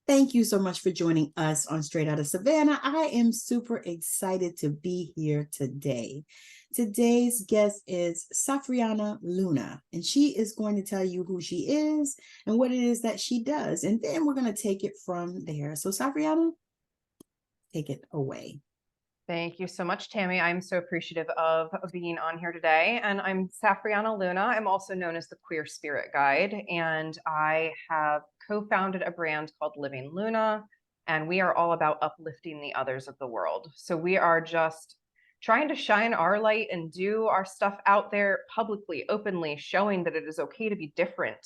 Thank you so much for joining us on Straight Outta Savannah. I am super excited to be here today. Today's guest is Safrianna Lughna, and she is going to tell you who she is and what it is that she does. And then we're going to take it from there. So Safrianna, take it away. Thank you so much, Tammy. I'm so appreciative of being on here today. And I'm Safrianna Lughna. I'm also known as the Queer Spirit Guide. And I have co-founded a brand called Living Luna. And we are all about uplifting the others of the world. So we are just trying to shine our light and do our stuff out there publicly, openly, showing that it is okay to be different,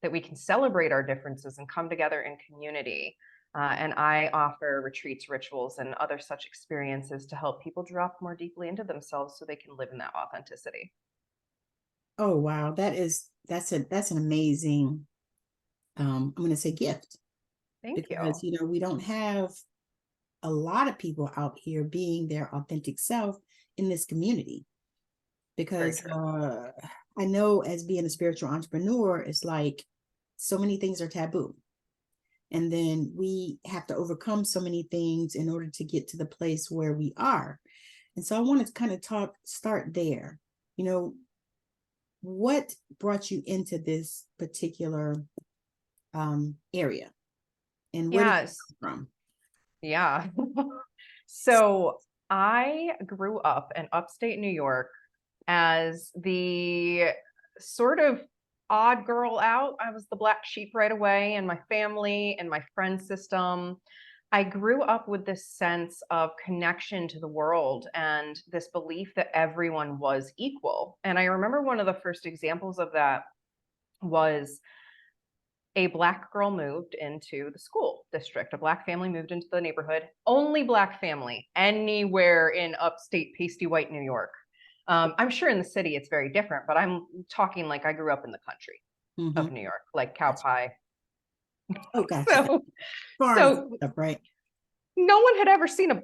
that we can celebrate our differences and come together in community. And I offer retreats, rituals, and other such experiences to help people drop more deeply into themselves so they can live in that authenticity. Oh wow, that's an amazing I'm going to say gift, Thank because you. we don't have a lot of people out here being their authentic self in this community. Very Because true. I know, as being a spiritual entrepreneur, it's like so many things are taboo. And then we have to overcome so many things in order to get to the place where we are. And so I want to kind of start there. You know, what brought you into this particular area, and where did you Yes. come from? Yeah. So I grew up in upstate New York as the sort of odd girl out. I was the black sheep right away in my family and my friend system. I grew up with this sense of connection to the world and this belief that everyone was equal. And I remember one of the first examples of that was a black girl moved into the school district. A black family moved into the neighborhood. Only black family anywhere in upstate pasty white New York. I'm sure in the city it's very different, but I'm talking like I grew up in the country Mm-hmm. of New York, like cow pie. Oh, gotcha. So, Farms so stuff, right? no one had ever seen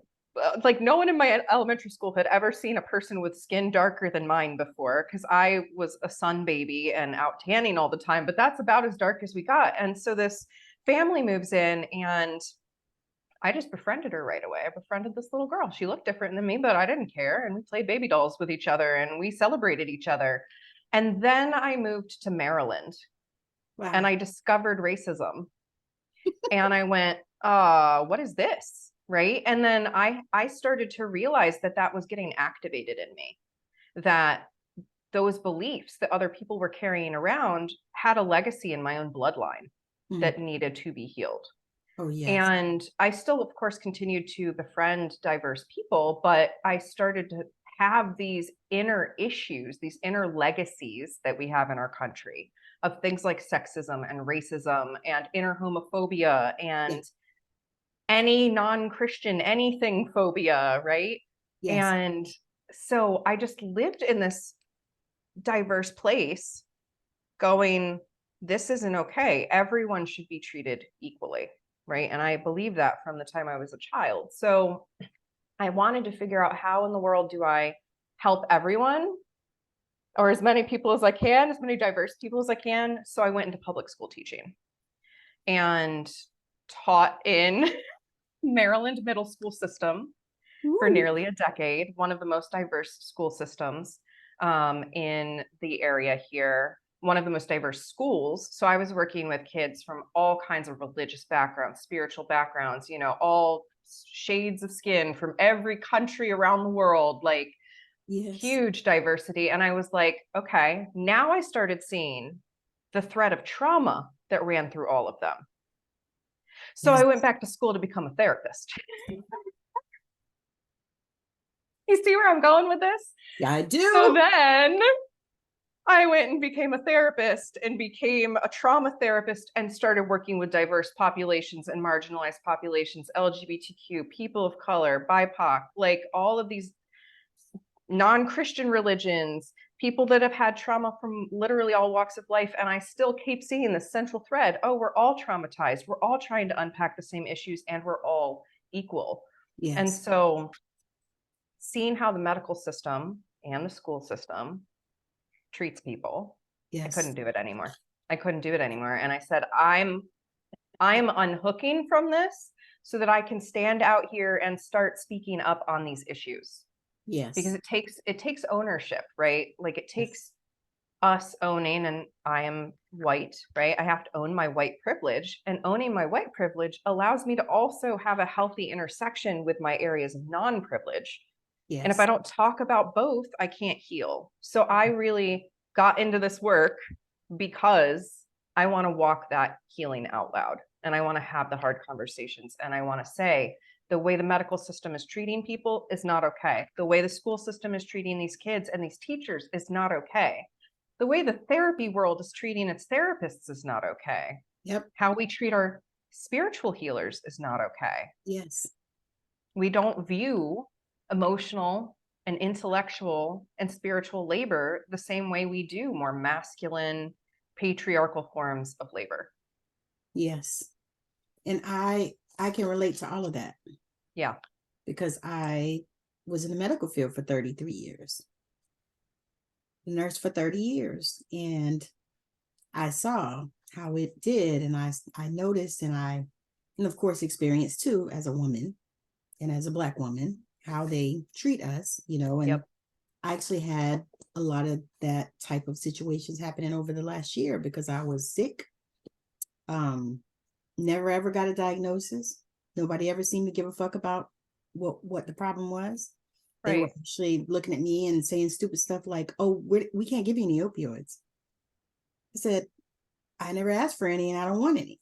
like no one in my elementary school had ever seen a person with skin darker than mine before, because I was a sun baby and out tanning all the time, but that's about as dark as we got. And so this family moves in and I just befriended her right away. I befriended this little girl. She looked different than me, but I didn't care. And we played baby dolls with each other and we celebrated each other. And then I moved to Maryland and Wow. I discovered racism. And I went, what is this? Right. And then I started to realize that that was getting activated in me, that those beliefs that other people were carrying around had a legacy in my own bloodline Mm. that needed to be healed. Oh, yes. And I still, of course, continued to befriend diverse people, but I started to have these inner issues, these inner legacies that we have in our country of things like sexism and racism and inner homophobia Yeah. and any non-Christian anything phobia, right? Yes. And so I just lived in this diverse place going, this isn't okay. Everyone should be treated equally, right? And I believe that from the time I was a child. So I wanted to figure out, how in the world do I help everyone, or as many people as I can, as many diverse people as I can. So I went into public school teaching and taught in Maryland middle school system for Ooh. nearly a decade, one of the most diverse school systems in the area here, one of the most diverse schools. So I was working with kids from all kinds of religious backgrounds, spiritual backgrounds, all shades of skin from every country around the world, like Yes. huge diversity. And I was like, okay, now I started seeing the thread of trauma that ran through all of them. So I Yes. went back to school to become a therapist. You see where I'm going with this? Yeah, I So do. then I went and became a therapist and became a trauma therapist and started working with diverse populations and marginalized populations, LGBTQ, people of color, BIPOC, like all of these non-Christian religions, people that have had trauma from literally all walks of life. And I still keep seeing this central thread. Oh, we're all traumatized. We're all trying to unpack the same issues and we're all equal. And Yes. so seeing how the medical system and the school system treats people, I Yes. couldn't do it anymore. I couldn't do it anymore. And I said, I'm unhooking from this so that I can stand out here and start speaking up on these issues. Because Yes. it takes ownership, right? Like it takes us owning, and I am white, right? I have to own my white privilege, and owning my white privilege allows me to also have a healthy intersection with my areas of non-privilege. And if I Yes. don't talk about both, I can't heal. So I really got into this work because I want to walk that healing out loud, and I want to have the hard conversations, and I want to say the way the medical system is treating people is not okay. The way the school system is treating these kids and these teachers is not okay. The way the therapy world is treating its therapists is not okay. Yep. How we treat our spiritual healers is not okay. Yes. We don't view emotional and intellectual and spiritual labor the same way we do more masculine, patriarchal forms of labor. Yes. And I can relate to all of that. Yeah. Because I was in the medical field for 33 years. Nurse for 30 years. And I saw how it did. And I noticed and of course experienced too as a woman and as a Black woman, how they treat us, and Yep. I actually had a lot of that type of situations happening over the last year because I was sick. Never ever got a diagnosis. Nobody ever seemed to give a fuck about what the problem was. They were Right. actually looking at me and saying stupid stuff like, "Oh, we can't give you any opioids." I said, "I never asked for any, and I don't want any.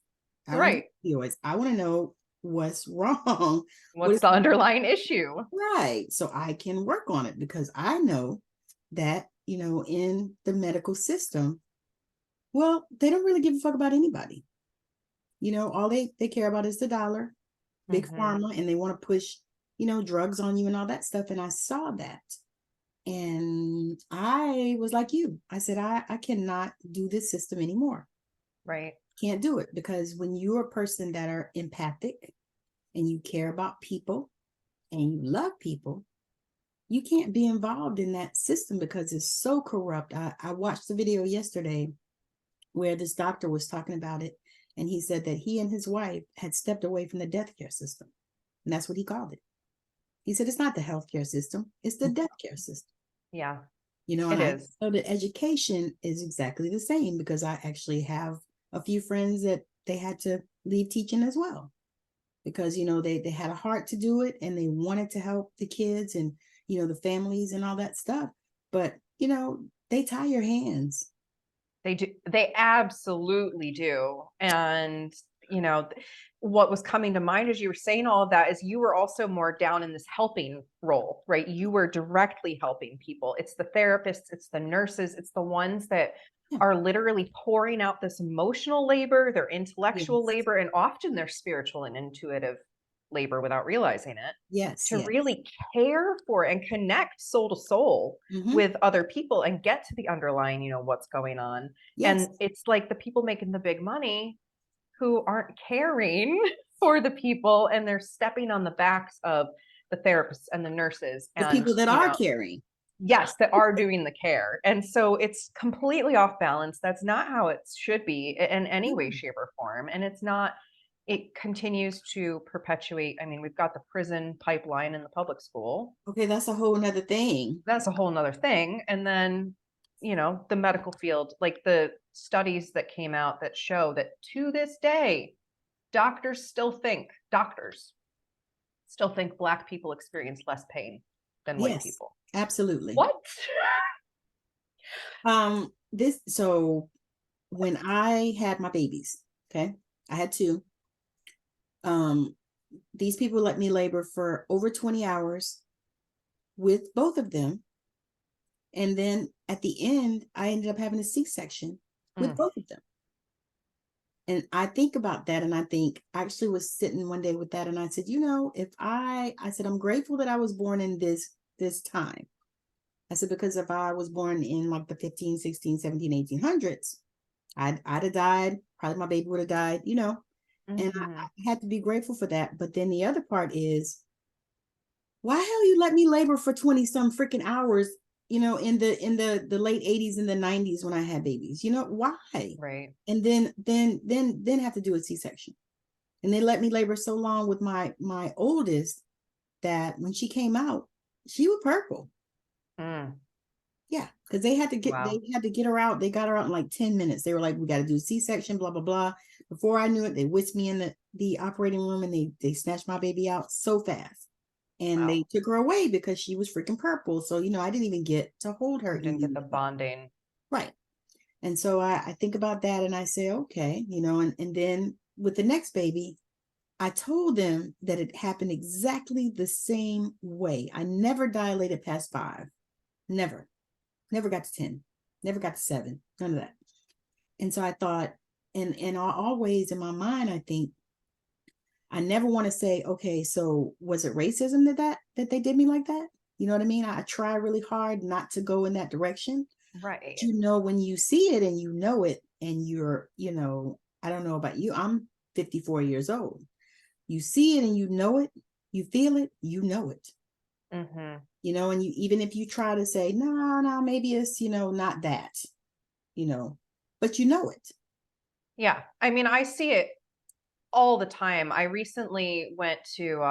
I don't Right. do opioids. I want to know what's wrong. What What's is the underlying issue? right, so I can work on it because I know that in the medical system, well, they don't really give a fuck about anybody. All they care about is the dollar, big Mm-hmm. pharma, and they want to push drugs on you and all that stuff. And I saw that, and I was like you. I said I cannot do this system anymore. Right. Can't do it because when you're a person that are empathic and you care about people and you love people, you can't be involved in that system because it's so corrupt. I watched the video yesterday where this doctor was talking about it, and he said that he and his wife had stepped away from the death care system, and that's what he called it. He said it's not the healthcare system, it's the death care system. Yeah, And it I is. know that education is exactly the same because I actually have a few friends that they had to leave teaching as well because they had a heart to do it and they wanted to help the kids and the families and all that stuff, but they tie your hands. They do. They absolutely do. And, what was coming to mind as you were saying all of that is you were also more down in this helping role, right? You were directly helping people. It's the therapists, it's the nurses, it's the ones that Yeah. are literally pouring out this emotional labor, their intellectual Yes. labor, and often their spiritual and intuitive labor without realizing it, Yes. to Yes. really care for and connect soul to soul Mm-hmm. with other people and get to the underlying, what's going on. Yes. And it's like the people making the big money who aren't caring for the people, and they're stepping on the backs of the therapists and the nurses The and, people that are caring. yes, that are doing the care. And so it's completely off balance. That's not how it should be in any way, shape, or form. And it's not, it continues to perpetuate. I mean, we've got the prison pipeline in the public school. Okay, that's a whole nother thing. That's a whole nother thing. And then, the medical field, like the studies that came out that show that to this day, doctors still think Black people experience less pain than white Yes, people. absolutely. What? So when I had my babies, okay, I had two. These people let me labor for over 20 hours with both of them. And then at the end, I ended up having a C-section with Mm. both of them. And I think about that, and I actually was sitting one day with that, and I said, if I said, I'm grateful that I was born in this time. I said, because if I was born in like the 15, 16, 17, 1800s, I'd have died. Probably my baby would have died, and I had to be grateful for that. But then the other part why hell you let me labor for 20 some freaking hours, in the late 80s and the 90s when I had babies, why? Right. And then have to do a C-section. And they let me labor so long with my oldest that when she came out, she was purple. Mm. Yeah, because they had to Wow. get her out. They got her out in like 10 minutes. They were like, we got to do C-section, blah, blah, blah. Before I knew it, they whisked me in the operating room and they snatched my baby out so fast. And Wow. they took her away because she was freaking purple. So, I didn't even get to hold her You didn't get the immediately. bonding. Right. And so I think about that and I say, okay, and then with the next baby, I told them that it happened exactly the same way. I never dilated past 5. Never. Never got to 10. Never got to 7. None of that. And so I thought, and always in my mind, I think I never want to say, okay, so was it racism that they did me like that? You know what I mean? I try really hard not to go in that direction. Right. But when you see it and you know it, and you're, I don't know about you, I'm 54 years old. You see it and you know it, you feel it, you know it. Mm-hmm. And you, even if you try to say, no, maybe it's, not that, but you know it. Yeah. I mean, I see it all the time. I recently went to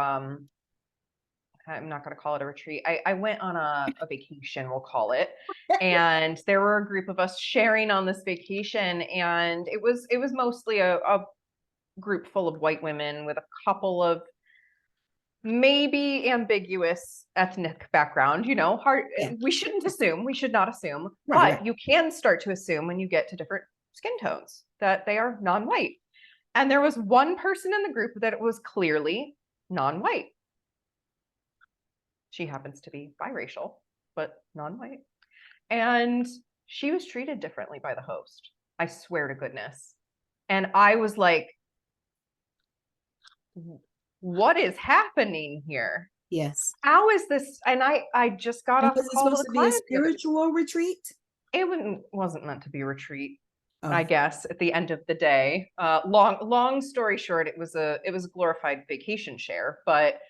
I'm not going to call it a retreat. I went on a vacation, we'll call it. And there were a group of us sharing on this vacation. And it was mostly a group full of white women with a couple of maybe ambiguous ethnic background, hard. Yeah. We shouldn't assume, we should not assume, Right. but you can start to assume when you get to different skin tones that they are non-white. And there was one person in the group that was clearly non-white. She happens to be biracial, but non-white. And she was treated differently by the host. I swear to goodness. And I was like, what is happening here? Yes. How is this? And I just got And off a was it call with supposed a to be a client the other day. spiritual retreat? It wasn't meant to be a retreat, I Oh, guess, at the end of the day. Long story short, it was a glorified vacation share, but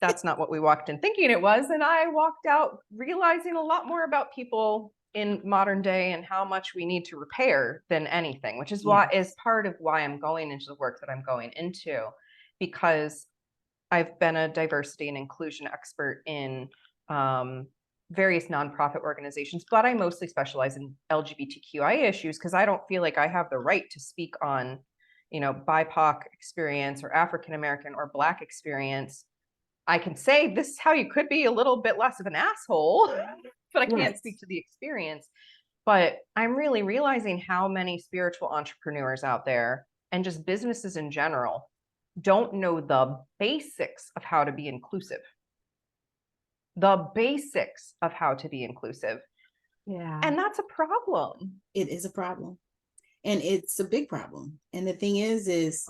that's not what we walked in thinking it was. And I walked out realizing a lot more about people in modern day and how much we need to repair than anything, which is yeah. why is part of why I'm going into the work that I'm going into, because I've been a diversity and inclusion expert in various nonprofit organizations, but I mostly specialize in LGBTQIA issues because I don't feel like I have the right to speak on, BIPOC experience or African American or Black experience. I can say this is how you could be a little bit less of an asshole, but I can't Right. speak to the experience. But I'm really realizing how many spiritual entrepreneurs out there and just businesses in general don't know the basics of how to be inclusive. The basics of how to be inclusive. Yeah. And that's a problem. It is a problem. And it's a big problem. And the thing is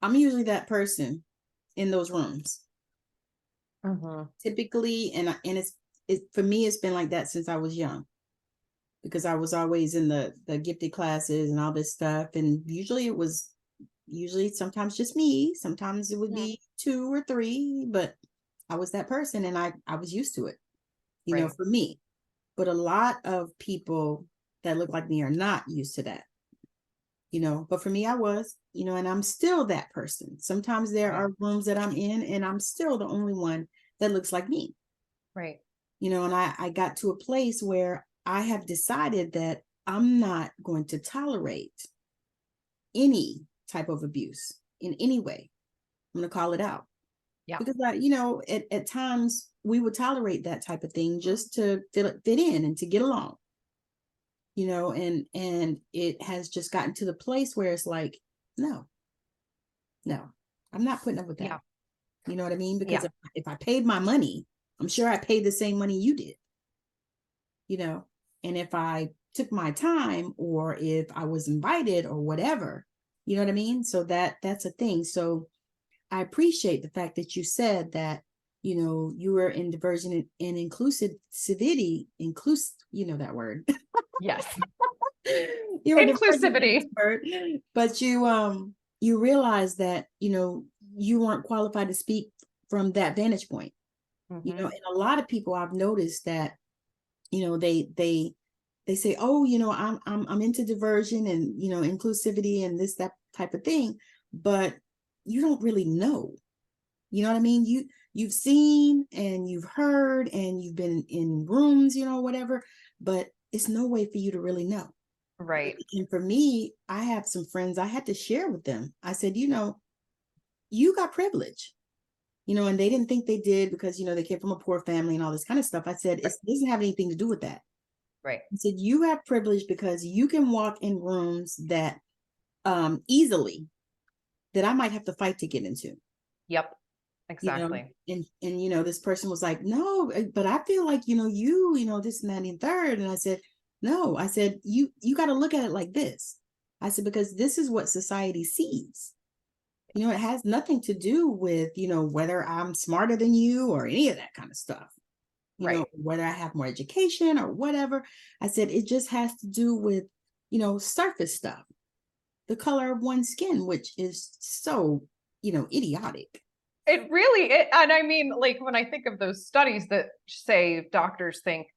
I'm usually that person in those rooms. Mm-hmm. Typically, and it for me, it's been like that since I was young. Because I was always in the gifted classes and all this stuff. And usually sometimes just me, sometimes it would be 2 or 3, but I was that person and I was used to it, Right. for me. But a lot of people that look like me are not used to that, but for me, I was, and I'm still that person. Sometimes there Right. are rooms that I'm in and I'm still the only one that looks like me, Right. and I got to a place where I have decided that I'm not going to tolerate any type of abuse in any way. I'm going to call it out Yeah. because at times we would tolerate that type of thing just to fit in and to get along, and it has just gotten to the place where it's like, no, I'm not putting up with Yeah. that. You know what I mean? Because Yeah. if I paid my money, I'm sure I paid the same money you did, and if I took my time or if I was invited or whatever, you know what I mean? So that's a thing. So I appreciate the fact that you said that, you were in diversion and inclusivity, that word. Yes. You were diversion and Inclusivity. expert, but you realize that, you weren't qualified to speak from that vantage point. Mm-hmm. And a lot of people I've noticed that, they say, oh, I'm into diversion and, inclusivity and this, that type of thing. But you don't really know. You know what I mean? You've seen and you've heard and you've been in rooms, whatever, but it's no way for you to really know. Right. And for me, I have some friends I had to share with them. I said, you got privilege, and they didn't think they did because, they came from a poor family and all this kind of stuff. I said, it doesn't have anything to do with that. Right. I said, you have privilege because you can walk in rooms that easily that I might have to fight to get into. Yep. Exactly. And this person was like, no, but I feel like, this and that and third. And I said, no, I said, you got to look at it like this. I said, because this is what society sees. It has nothing to do with, whether I'm smarter than you or any of that kind of stuff. Right. Whether I have more education or whatever. I said, it just has to do with, surface stuff, the color of one's skin, which is so, idiotic. It really, and I mean, like when I think of those studies that say doctors think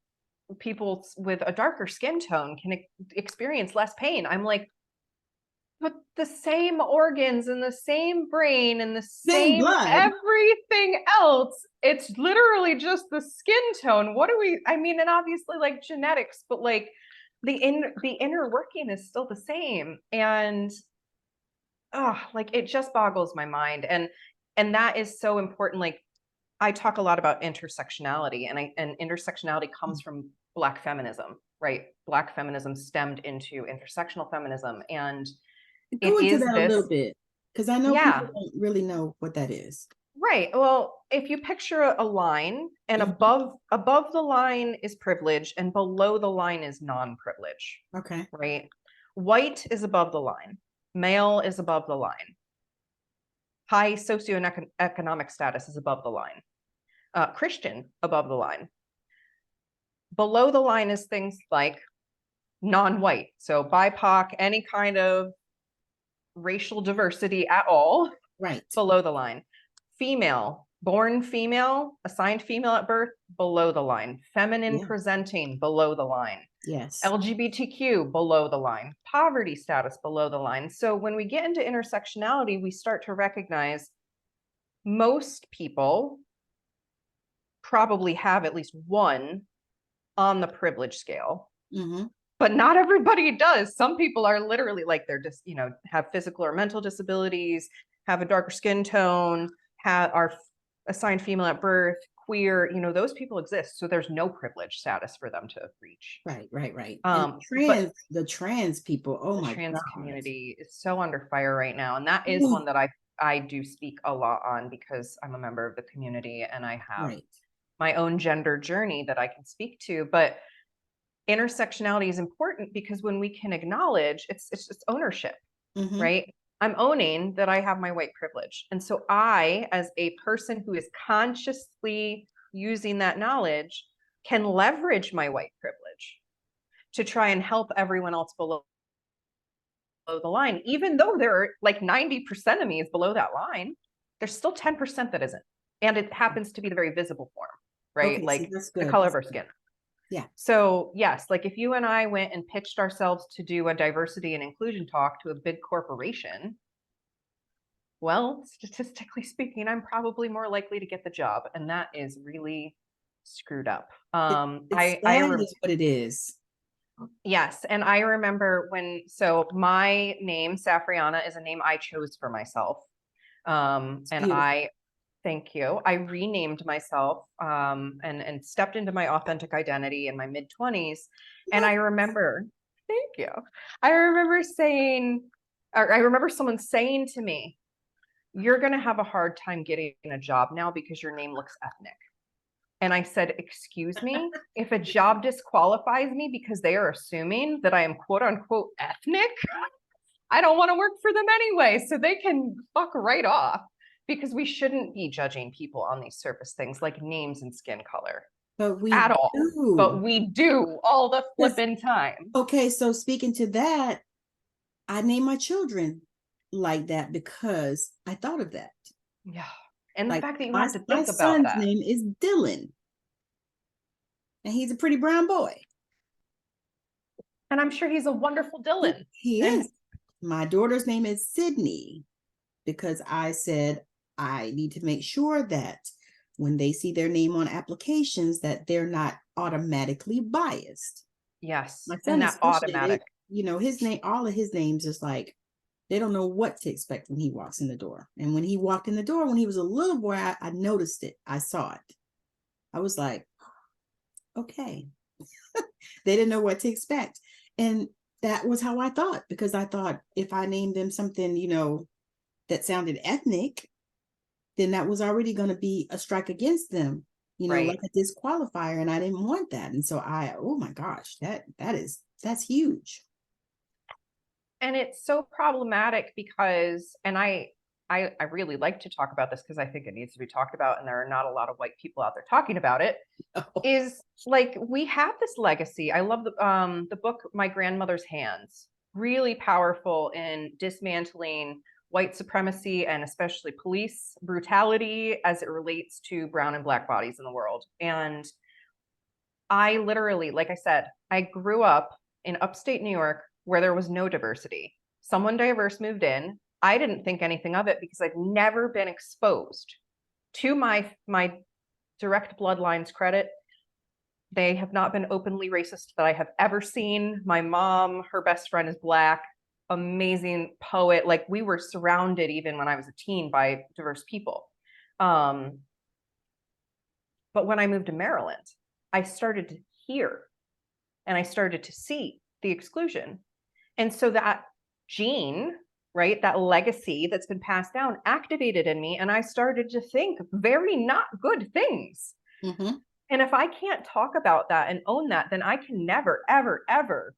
people with a darker skin tone can experience less pain, I'm like, but the same organs and the same brain and the Same same blood. everything else, it's literally just the skin tone. I mean, and obviously like genetics, but like the inner working is still the same. And like it just boggles my mind. And that is so important. Like I talk a lot about intersectionality, and intersectionality comes from Black feminism, right? Black feminism stemmed into intersectional feminism. And Go it into is that a this, little bit, because I know yeah, people don't really know what that is. right. Well, if you picture a line, and above the line is privilege and below the line is non-privilege. Okay. Right? White is above the line. Male is above the line. High socioeconomic status is above the line. Christian above the line. Below the line is things like non-white, so BIPOC, any kind of racial diversity at all. Right. Below the line. Female, born female, assigned female at birth, below the line. Feminine presenting, below the line. Yes. LGBTQ, below the line. Poverty status, below the line. So when we get into intersectionality, we start to recognize most people probably have at least one on the privilege scale. Mm-hmm. But not everybody does. Some people are literally like, they're just, have physical or mental disabilities, have a darker skin tone, are assigned female at birth, queer, those people exist. So there's no privilege status for them to reach. Right. The trans people, oh my God. The trans community is so under fire right now. And that is one that I do speak a lot on, because I'm a member of the community and I have my own gender journey that I can speak to. But intersectionality is important because when we can acknowledge, it's ownership, right? I'm owning that I have my white privilege. And so I, as a person who is consciously using that knowledge, can leverage my white privilege to try and help everyone else below the line. Even though there are like 90% of me is below that line, there's still 10% that isn't. And it happens to be the very visible form, right? Okay, like so the color of our skin. Yeah. So yes, like if you and I went and pitched ourselves to do a diversity and inclusion talk to a big corporation, well, statistically speaking, I'm probably more likely to get the job. And that is really screwed up. It's what it is. Yes. And I remember so my name, Safrianna, is a name I chose for myself. And thank you. I renamed myself and stepped into my authentic identity in my mid-20s. And I remember, thank you. I remember someone saying to me, you're going to have a hard time getting a job now because your name looks ethnic. And I said, excuse me, if a job disqualifies me because they are assuming that I am quote unquote ethnic, I don't want to work for them anyway. So they can fuck right off, because we shouldn't be judging people on these surface things like names and skin color. But we do all the flipping time. Okay, so speaking to that, I named my children like that because I thought of that. Yeah. And the fact that you have to think about that. My son's name is Dylan. And he's a pretty brown boy. And I'm sure he's a wonderful Dylan. He is. My daughter's name is Sydney. because I said, I need to make sure that when they see their name on applications, that they're not automatically biased. Yes. My And son, that especially, automatic. his name, all of his names is like, they don't know what to expect when he walks in the door. And when he walked in the door, when he was a little boy, I noticed it. I saw it. I was like, okay. They didn't know what to expect. And that was how I thought, because I thought if I named them something, that sounded ethnic, then that was already going to be a strike against them, like Right. a disqualifier. And I didn't want that. And so oh my gosh, that's huge. And it's so problematic because, and I really like to talk about this because I think it needs to be talked about, and there are not a lot of white people out there talking about it. Oh, Is like we have this legacy. I love the book My Grandmother's Hands. Really powerful in dismantling white supremacy and especially police brutality as it relates to brown and black bodies in the world. And I literally, like I said, I grew up in upstate New York where there was no diversity. Someone diverse moved in. I didn't think anything of it because I'd never been exposed to my direct bloodlines credit. They have not been openly racist that I have ever seen. My mom, her best friend is black, amazing poet. Like we were surrounded even when I was a teen by diverse people. Um, but when I moved to Maryland, I started to hear and I started to see the exclusion. And so that gene, right, that legacy that's been passed down activated in me. And I started to think very not good things. mm-hmm. And if I can't talk about that and own that, then I can never, ever, ever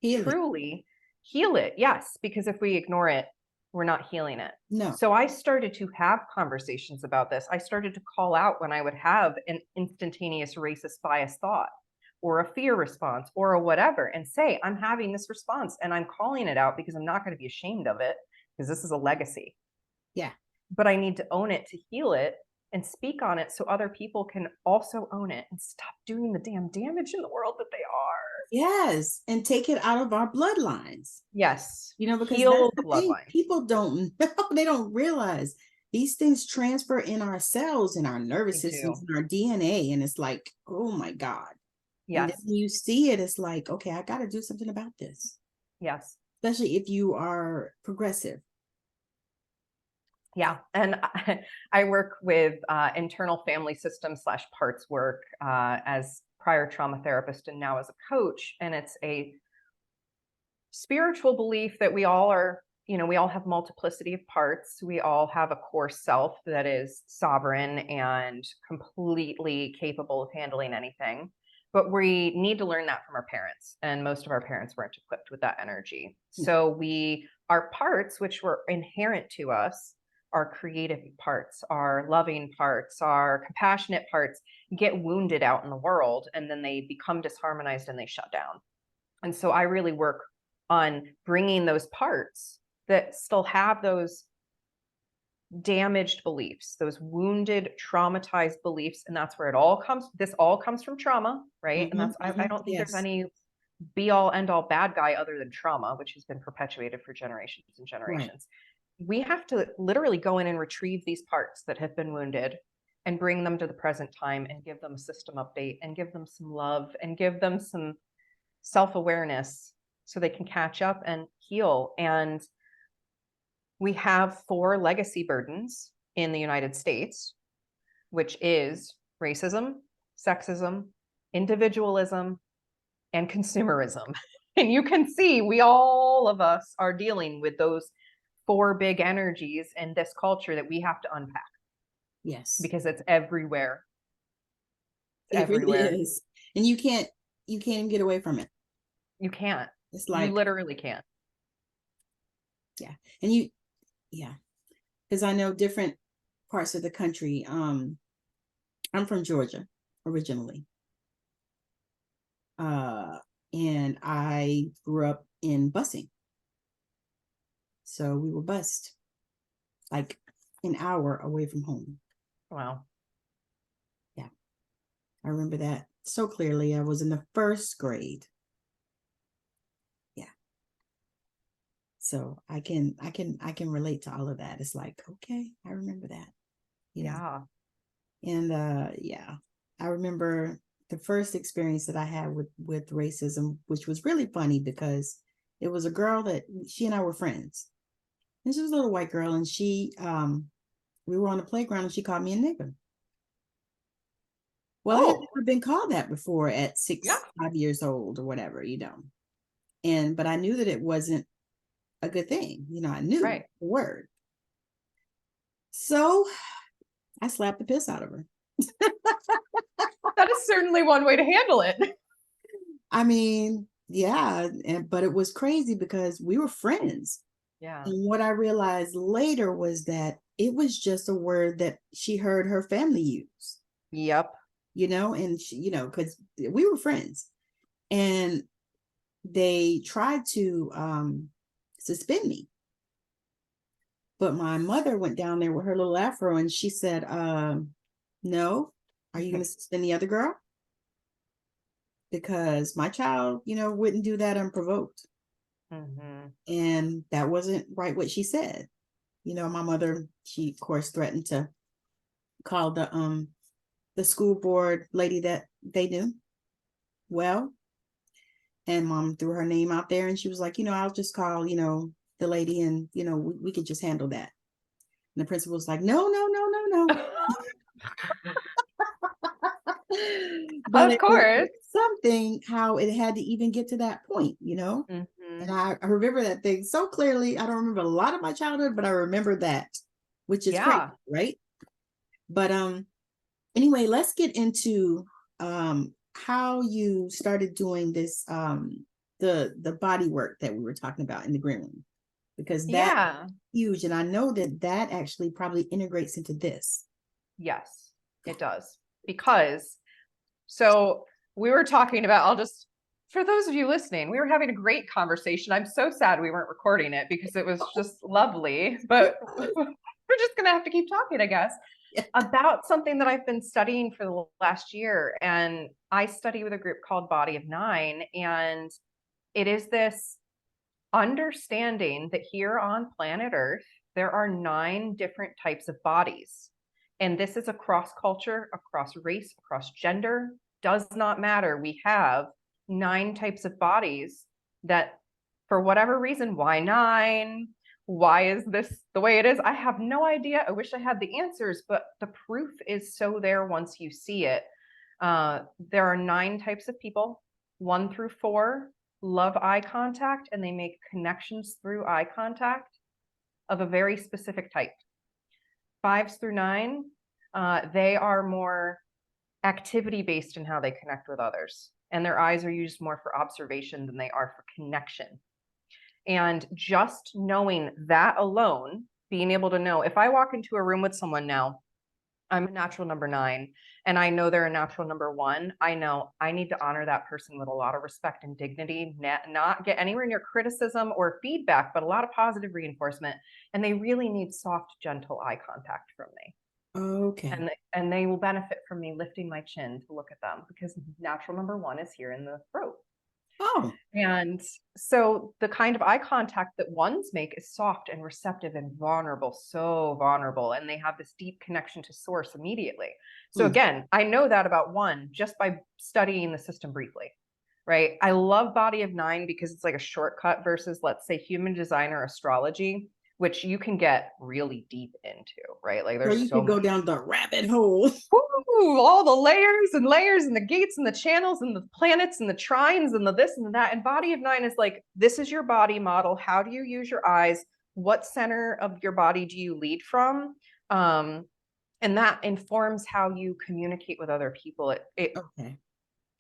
Heal it. truly heal it. Yes, because if we ignore it, we're not healing it. No. So I started to have conversations about this. I started to call out when I would have an instantaneous racist bias thought or a fear response or a whatever and say, I'm having this response and I'm calling it out because I'm not going to be ashamed of it because this is a legacy. Yeah. But I need to own it to heal it and speak on it so other people can also own it and stop doing the damn damage in the world that they are. Yes. And take it out of our bloodlines. Yes. Because that's Heal the the thing. bloodlines. People don't know, they don't realize these things transfer in our cells, in our nervous Me systems, too. in our DNA. And it's like, oh my God. And then Yes. you see it, it's like, okay, I got to do something about this, Yes. especially if you are progressive. Yeah. And I work with internal family system / parts work as prior trauma therapist and now as a coach. And it's a spiritual belief that we all are, we all have multiplicity of parts. We all have a core self that is sovereign and completely capable of handling anything. But we need to learn that from our parents. And most of our parents weren't equipped with that energy. No. So our parts, which were inherent to us, our creative parts, our loving parts, our compassionate parts get wounded out in the world and then they become disharmonized and they shut down. And so I really work on bringing those parts that still have those damaged beliefs, those wounded, traumatized beliefs. And that's where this all comes from trauma, right? And I don't think there's Yes. any be all end all bad guy other than trauma, which has been perpetuated for generations and Right. generations. We have to literally go in and retrieve these parts that have been wounded and bring them to the present time and give them a system update and give them some love and give them some self-awareness so they can catch up and heal. And we have 4 legacy burdens in the United States, which is racism, sexism, individualism, and consumerism. And you can see all of us are dealing with those 4 big energies in this culture that we have to unpack. Yes. Because it's everywhere. It's It really everywhere. is. And you can't even get away from it. You can't. It's You like, literally can't. yeah. And yeah. Because I know different parts of the country. I'm from Georgia originally. And I grew up in busing. So we were bused like an hour away from home. Wow. Yeah. I remember that so clearly. I was in the 1st grade. Yeah. So I can relate to all of that. It's like, okay, I remember that, you know. Yeah. And yeah, I remember the first experience that I had with racism, which was really funny because it was a girl that she and I were friends. And she was a little white girl, and she we were on the playground and she called me a nigger. Well, I had Oh, never been called that before at yeah. 5 years old or whatever, you know. And but I knew that it wasn't a good thing. You know, I knew Right. the word. So I slapped the piss out of her. That is certainly one way to handle it. I mean, yeah, but it was crazy because we were friends. Yeah. And what I realized later was that it was just a word that she heard her family use, Yep. you know, and she, you know, because we were friends. And they tried to suspend me. But my mother went down there with her little afro and she said, no, are you going to suspend the other girl? Because my child, you know, wouldn't do that unprovoked. Mm-hmm. And that wasn't right what she said. You know, my mother, she of course threatened to call the school board lady that they knew well. And mom threw her name out there and she was like, you know, I'll just call, you know, the lady and, you know, we could just handle that. And the principal was like, no, no, no, no, no. But Of it was course. something how it had to even get to that point, you know? Mm-hmm. And I remember that thing so clearly. I don't remember a lot of my childhood, but I remember that, which is crazy, Yeah. right? But anyway, let's get into how you started doing this the body work that we were talking about in the green room, because that's Yeah. huge, and I know that that actually probably integrates into this. Yes, it does. Because so we were talking about, I'll just, for those of you listening, we were having a great conversation. I'm so sad we weren't recording it because it was just lovely, but we're just going to have to keep talking, I guess, Yeah. about something that I've been studying for the last year. And I study with a group called Body of Nine. And it is this understanding that here on planet Earth, there are 9 different types of bodies. And this is across culture, across race, across gender, does not matter. We have 9 types of bodies that, for whatever reason, why 9? Why is this the way it is? I have no idea. I wish I had the answers, but the proof is so there once you see it. There are 9 types of people, 1 through 4 love eye contact and they make connections through eye contact of a very specific type. 5s through 9, they are more activity based in how they connect with others. And their eyes are used more for observation than they are for connection. And just knowing that alone, being able to know if I walk into a room with someone now, I'm a natural number 9, and I know they're a natural number 1. I know I need to honor that person with a lot of respect and dignity, not get anywhere near criticism or feedback, but a lot of positive reinforcement. And they really need soft, gentle eye contact from me. Okay. And they will benefit from me lifting my chin to look at them because natural number 1 is here in the throat. Oh, And so the kind of eye contact that ones make is soft and receptive and vulnerable, so vulnerable. And they have this deep connection to source immediately. So mm. again, I know that about 1 just by studying the system briefly, right? I love Body of Nine because it's like a shortcut versus, let's say, human design or astrology, which you can get really deep into, right? Like So there's you so could go many, down the rabbit hole. woo, all the layers and the gates and the channels and the planets and the trines and the this and the that. And Body of Nine is like, this is your body model. How do you use your eyes? What center of your body do you lead from? And that informs how you communicate with other people. It Okay.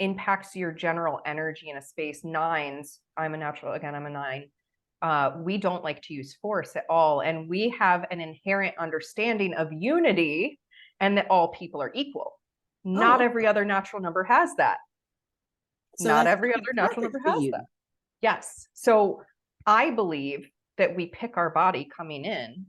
impacts your general energy in a space. Nines, I'm a natural, again, I'm a 9. We don't like to use force at all. And we have an inherent understanding of unity and that all people are equal. Not Oh, every other natural number has that. so Not that's every other natural perfect number for has that. you. Yes. So I believe that we pick our body coming in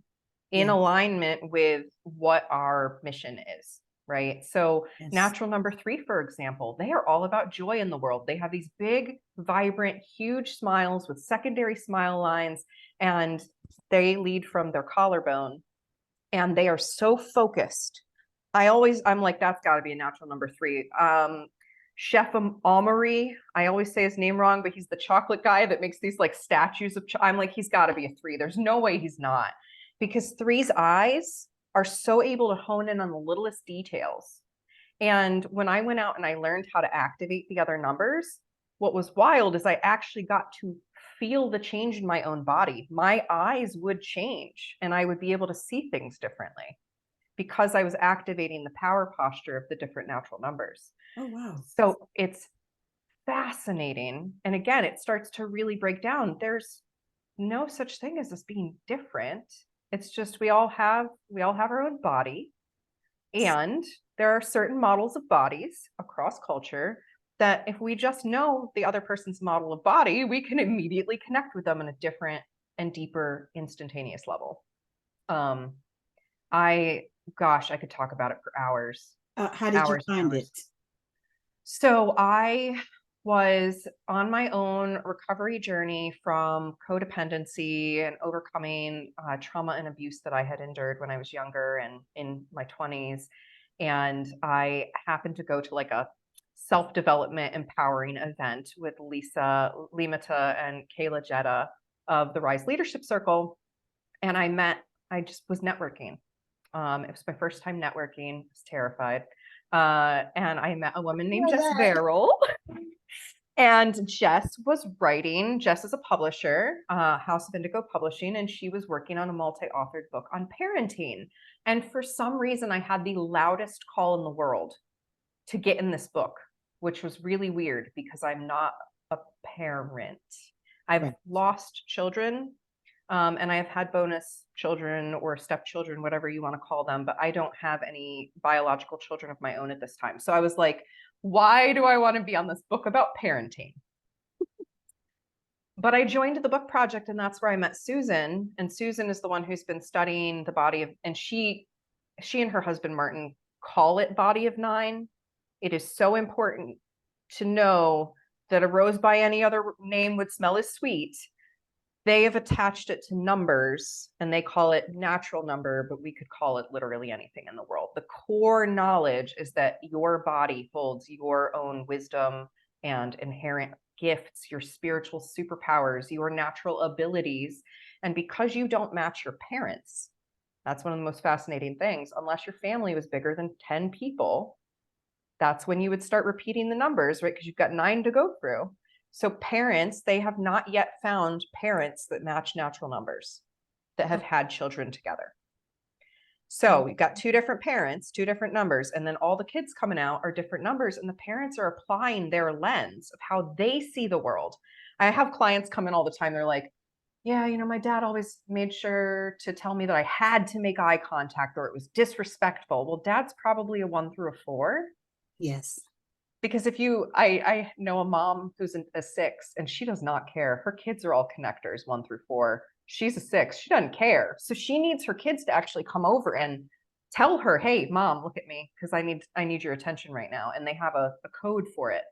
Yeah. alignment with what our mission is. right? So Yes. natural number 3, for example, they are all about joy in the world. They have these big, vibrant, huge smiles with secondary smile lines, and they lead from their collarbone, and they are so focused. I'm like, that's got to be a natural number 3. Chef Omari, I always say his name wrong, but he's the chocolate guy that makes these like statues of. I'm like, he's got to be a 3. There's no way he's not, because 3's eyes are so able to hone in on the littlest details. And when I went out and I learned how to activate the other numbers, what was wild is I actually got to feel the change in my own body. My eyes would change and I would be able to see things differently because I was activating the power posture of the different natural numbers. Oh, wow. So it's fascinating. And again, it starts to really break down. There's no such thing as us being different. It's just we all have our own body, and there are certain models of bodies across culture that if we just know the other person's model of body, we can immediately connect with them in a different and deeper instantaneous level. Um, I Gosh, I could talk about it for hours, How did you hours and find hours. it? So I was on my own recovery journey from codependency and overcoming trauma and abuse that I had endured when I was younger and in my 20s. And I happened to go to like a self-development empowering event with Lisa Limata and Kayla Jetta of the Rise Leadership Circle. And I just was networking. It was my first time networking. I was terrified. And I met a woman named Jess Verrill. And Jess was writing. Jess is a publisher, House of Indigo Publishing, and she was working on a multi-authored book on parenting. And for some reason, I had the loudest call in the world to get in this book, which was really weird because I'm not a parent. I've Right. lost children, and I have had bonus children or stepchildren, whatever you want to call them, but I don't have any biological children of my own at this time. So I was like, why do I want to be on this book about parenting? But I joined the book project, and that's where I met Susan. And Susan is the one who's been studying the body of, and she and her husband Martin call it body of 9. It is so important to know that a rose by any other name would smell as sweet. They have attached it to numbers and they call it natural number, but we could call it literally anything in the world. The core knowledge is that your body holds your own wisdom and inherent gifts, your spiritual superpowers, your natural abilities. And because you don't match your parents, that's one of the most fascinating things. Unless your family was bigger than 10 people, that's when you would start repeating the numbers, right? Because you've got 9 to go through. So parents, they have not yet found parents that match natural numbers that have had children together. So we've got 2 different parents, 2 different numbers, and then all the kids coming out are different numbers, and the parents are applying their lens of how they see the world. I have clients come in all the time. They're like, yeah, my dad always made sure to tell me that I had to make eye contact or it was disrespectful. Well, dad's probably a 1 through a 4. Yes. Because I know a mom who's a 6 and she does not care. Her kids are all connectors 1 through 4. She's a 6. She doesn't care. So she needs her kids to actually come over and tell her, hey, mom, look at me because I need your attention right now. And they have a code for it.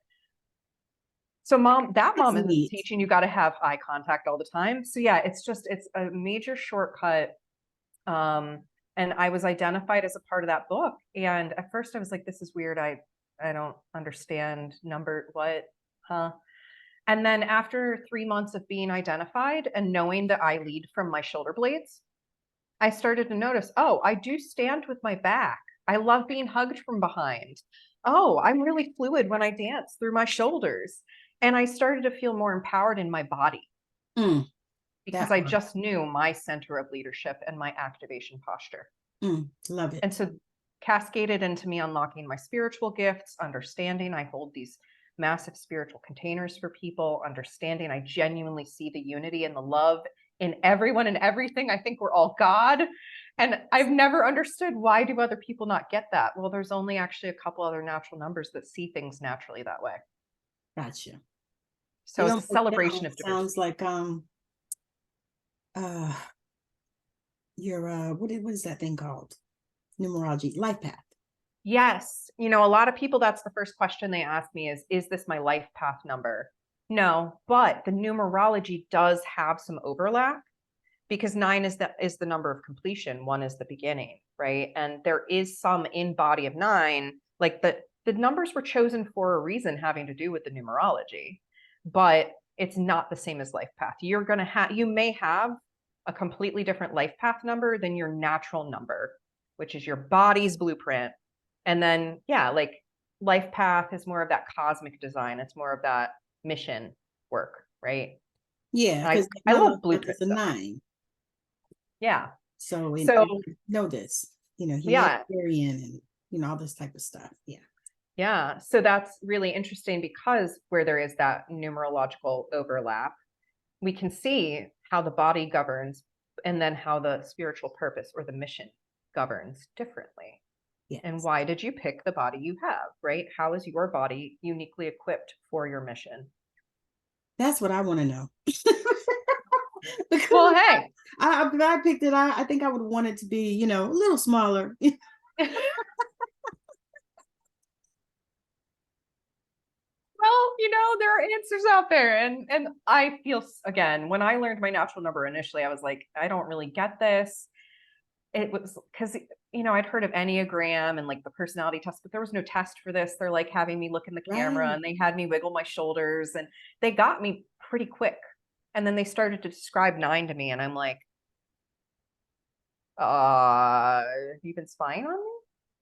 So that That's mom isn't neat. teaching you got to have eye contact all the time. So yeah, it's a major shortcut. And I was identified as a part of that book. And at first I was like, this is weird. I don't understand what, huh? And then after 3 months of being identified and knowing that I lead from my shoulder blades, I started to notice, oh, I do stand with my back. I love being hugged from behind. Oh, I'm really fluid when I dance through my shoulders. And I started to feel more empowered in my body because That I part. just knew my center of leadership and my activation posture. Love And it. so cascaded into me unlocking my spiritual gifts, understanding I hold these massive spiritual containers for people, understanding I genuinely see the unity and the love in everyone and everything. I think we're all God. And I've never understood, why do other people not get that? Well, there's only actually a couple other natural numbers that see things naturally that way. Gotcha. So It it's a almost celebration of sounds diversity. like uh your what is that thing called? Numerology, life path. Yes. You know, a lot of people, that's the first question they ask me is this my life path number? No, but the numerology does have some overlap because 9 is the number of completion, 1 is the beginning, right? And there is some in body of 9, like the numbers were chosen for a reason having to do with the numerology, but it's not the same as life path. You may have a completely different life path number than your natural number, which is your body's blueprint. And then, yeah, like life path is more of that cosmic design. It's more of that mission work, right? Yeah, And because I my love life path blueprint is a stuff. 9. Yeah. So, So and I know this, yeah, humanitarian and, all this type of stuff. Yeah. yeah. So that's really interesting because where there is that numerological overlap, we can see how the body governs and then how the spiritual purpose or the mission governs differently. And Yes. why did you pick the body you have, right? How is your body uniquely equipped for your mission? That's what I want to know. Because Well, hey. if I picked it, I think I would want it to be, a little smaller. Well, there are answers out there. And I feel, again, when I learned my natural number initially, I was like, I don't really get this. It was because, I'd heard of Enneagram and like the personality test, but there was no test for this. They're like having me look in the camera Right. and they had me wiggle my shoulders and they got me pretty quick. And then they started to describe 9 to me. And I'm like, have you been spying on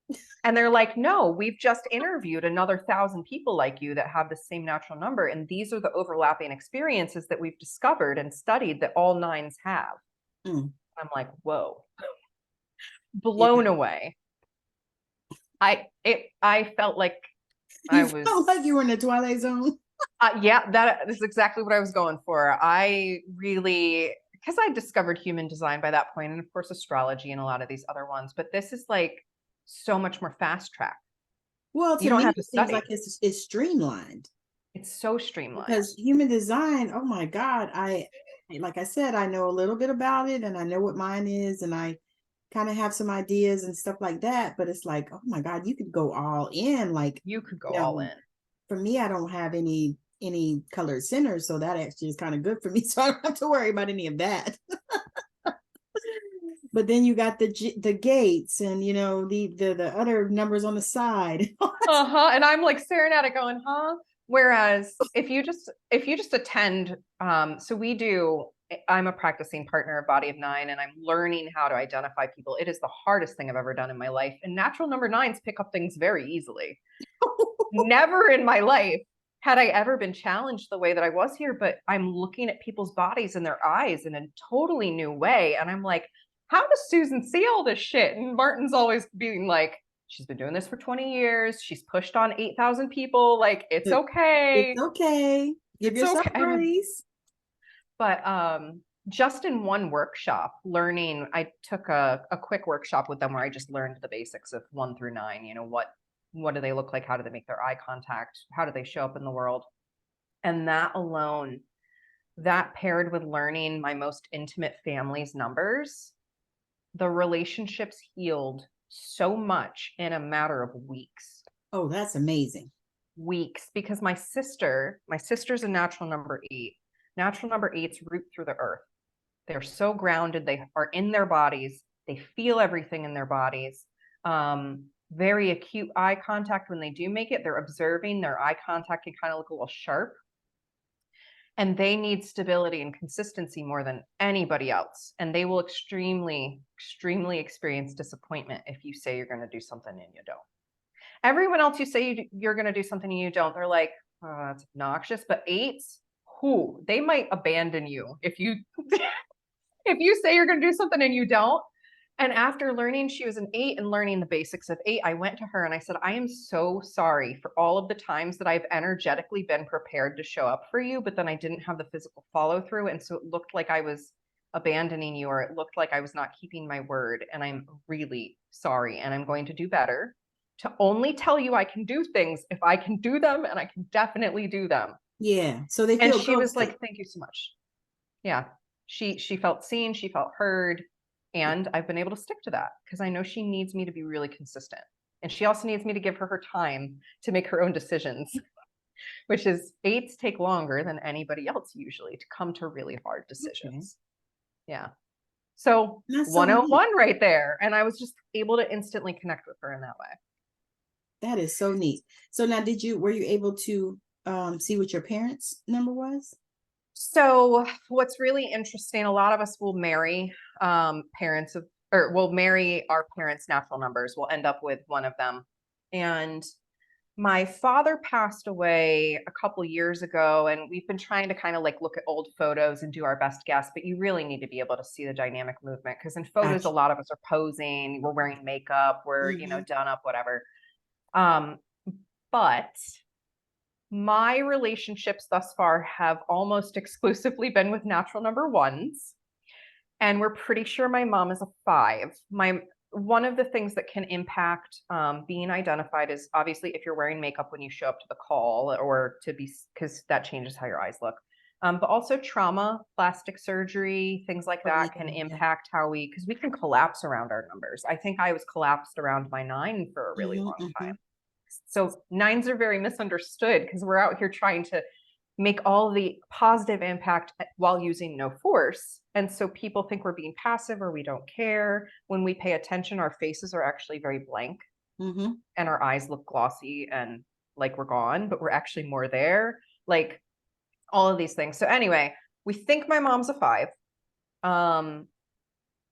me? And they're like, no, we've just interviewed another 1,000 people like you that have the same natural number. And these are the overlapping experiences that we've discovered and studied that all 9s have. Mm. I'm like, whoa, Yeah. blown away. I felt like I You was, felt like you were in the Twilight Zone. yeah, that is exactly what I was going for. I really, because I discovered human design by that point, and of course astrology and a lot of these other ones, but this is like so much more fast track. Well, You to don't me, have to it seems like study. it's streamlined. It's so streamlined. Because human design, oh my God, like I said, I know a little bit about it and I know what mine is and I kind of have some ideas and stuff like that, but it's like, oh my God, you could go all in. Like, You could go you all know, in. for me, I don't have any colored centers, so that actually is kind of good for me. So I don't have to worry about any of that. But then you got the gates and the other numbers on the side. Uh-huh. And I'm like staring at it going, huh? Whereas if you just attend, so I'm a practicing partner of Body of 9 and I'm learning how to identify people. It is the hardest thing I've ever done in my life. And natural number 9s pick up things very easily. Never in my life had I ever been challenged the way that I was here, but I'm looking at people's bodies and their eyes in a totally new way. And I'm like, how does Susan see all this shit? And Martin's always being like, she's been doing this for 20 years. She's pushed on 8,000 people. Like, it's It's okay. okay. Give It's yourself okay. grace. But just in one workshop, learning, I took a quick workshop with them where I just learned the basics of 1 through 9. What do they look like? How do they make their eye contact? How do they show up in the world? And that alone, that paired with learning my most intimate family's numbers, the relationships healed so much in a matter of weeks. Oh, that's amazing. Weeks, because my sister's a natural number 8. Natural number 8s root through the earth. They're so grounded. They are in their bodies. They feel everything in their bodies. Very acute eye contact when they do make it. They're observing. Their eye contact can kind of look a little sharp. And they need stability and consistency more than anybody else. And they will extremely, extremely experience disappointment if you say you're going to do something and you don't. Everyone else, you say you're going to do something and you don't, they're like, oh, that's obnoxious. But 8s, they might abandon you if you if you say you're going to do something and you don't. And after learning, she was an 8 and learning the basics of 8, I went to her and I said, I am so sorry for all of the times that I've energetically been prepared to show up for you, but then I didn't have the physical follow through. And so it looked like I was abandoning you, or it looked like I was not keeping my word. And I'm really sorry. And I'm going to do better to only tell you I can do things if I can do them, and I can definitely do them. Yeah. So they And feel she was ghosted. like, thank you so much. Yeah. She felt seen, she felt heard, and I've been able to stick to that because I know she needs me to be really consistent And she also needs me to give her her time to make her own decisions, which is 8s take longer than anybody else usually to come to really hard decisions. Okay. Yeah. So That's so 101 neat. right there. And I was just able to instantly connect with her in that way. That is so neat. So now were you able to see what your parents' number was? So what's really interesting, a lot of us will marry parents of, or we'll marry our parents' natural numbers. We'll end up with one of them. And my father passed away a couple years ago, and we've been trying to kind of like look at old photos and do our best guess, but you really need to be able to see the dynamic movement, because in photos, Gotcha. a lot of us are posing, we're wearing makeup, we're, done up, whatever. But my relationships thus far have almost exclusively been with natural number ones. And we're pretty sure my mom is a 5. One of the things that can impact being identified is obviously if you're wearing makeup when you show up to the call, or because that changes how your eyes look. But also trauma, plastic surgery, things like that can impact how because we can collapse around our numbers. I think I was collapsed around my 9 for a really long time. So 9s are very misunderstood because we're out here trying to make all the positive impact while using no force. And so people think we're being passive or we don't care. When we pay attention, our faces are actually very blank, and our eyes look glossy and like we're gone, but we're actually more there. Like all of these things. So anyway, we think my mom's a 5.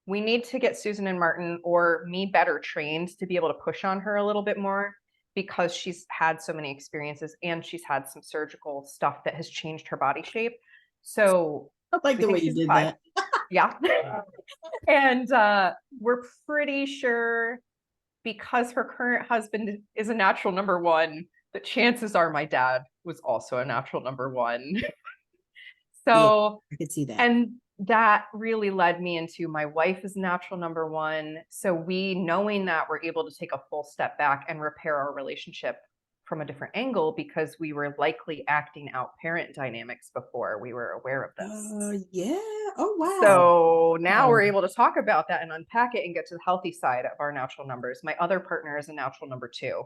We need to get Susan and Martin or me better trained to be able to push on her a little bit more, because she's had so many experiences and she's had some surgical stuff that has changed her body shape. So I like the way you did that. Yeah. And we're pretty sure, because her current husband is a natural number 1, that chances are my dad was also a natural number 1. So yeah, I could see that. And that really led me into my wife is natural number 1. So knowing that, we're able to take a full step back and repair our relationship from a different angle, because we were likely acting out parent dynamics before we were aware of this. Yeah. Oh, wow. So now we're able to talk about that and unpack it and get to the healthy side of our natural numbers. My other partner is a natural number 2.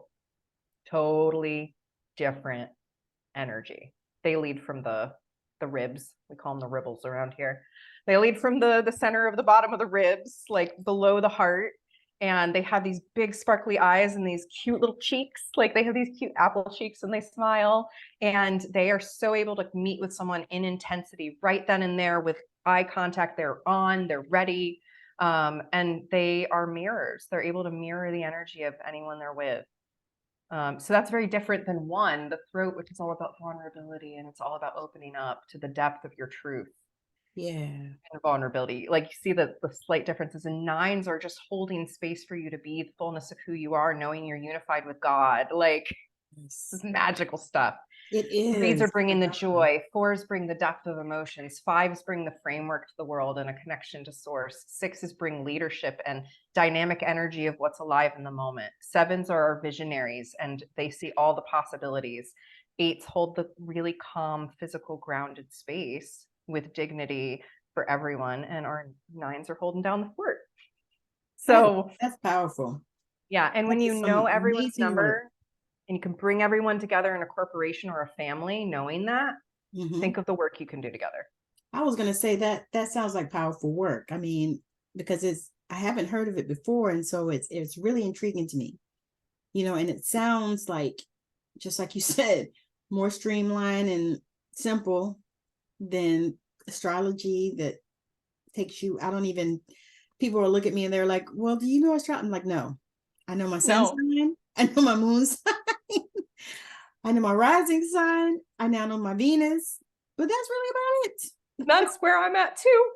Totally different energy. They lead from the ribs. We call them the ribbles around here. They lead from the center of the bottom of the ribs, like below the heart. And they have these big sparkly eyes and these cute little cheeks. Like they have these cute apple cheeks and they smile. And they are so able to meet with someone in intensity right then and there with eye contact. They're ready. And they are mirrors. They're able to mirror the energy of anyone they're with. So that's very different than 1, the throat, which is all about vulnerability, and it's all about opening up to the depth of your truth. Yeah. And vulnerability. Like you see the slight differences, and 9s are just holding space for you to be the fullness of who you are, knowing you're unified with God. Like this is magical stuff. It is. 3s are bringing the joy. 4s bring the depth of emotions. 5s bring the framework to the world and a connection to source. 6s bring leadership and dynamic energy of what's alive in the moment. 7s are our visionaries, and they see all the possibilities. 8s hold the really calm, physical, grounded space with dignity for everyone, and our 9s are holding down the fort. So that's powerful. Yeah, and when you know everyone's number, and you can bring everyone together in a corporation or a family, knowing that, think of the work you can do together. I was going to say that sounds like powerful work. I mean, because I haven't heard of it before. And so it's really intriguing to me, and it sounds like, just like you said, more streamlined and simple than astrology that takes you, people will look at me and they're like, well, do you know astrology? I'm like, no, I know my sun sign. I know my moon sign. I know my rising sign. I now know my Venus, but that's really about it. That's where I'm at too.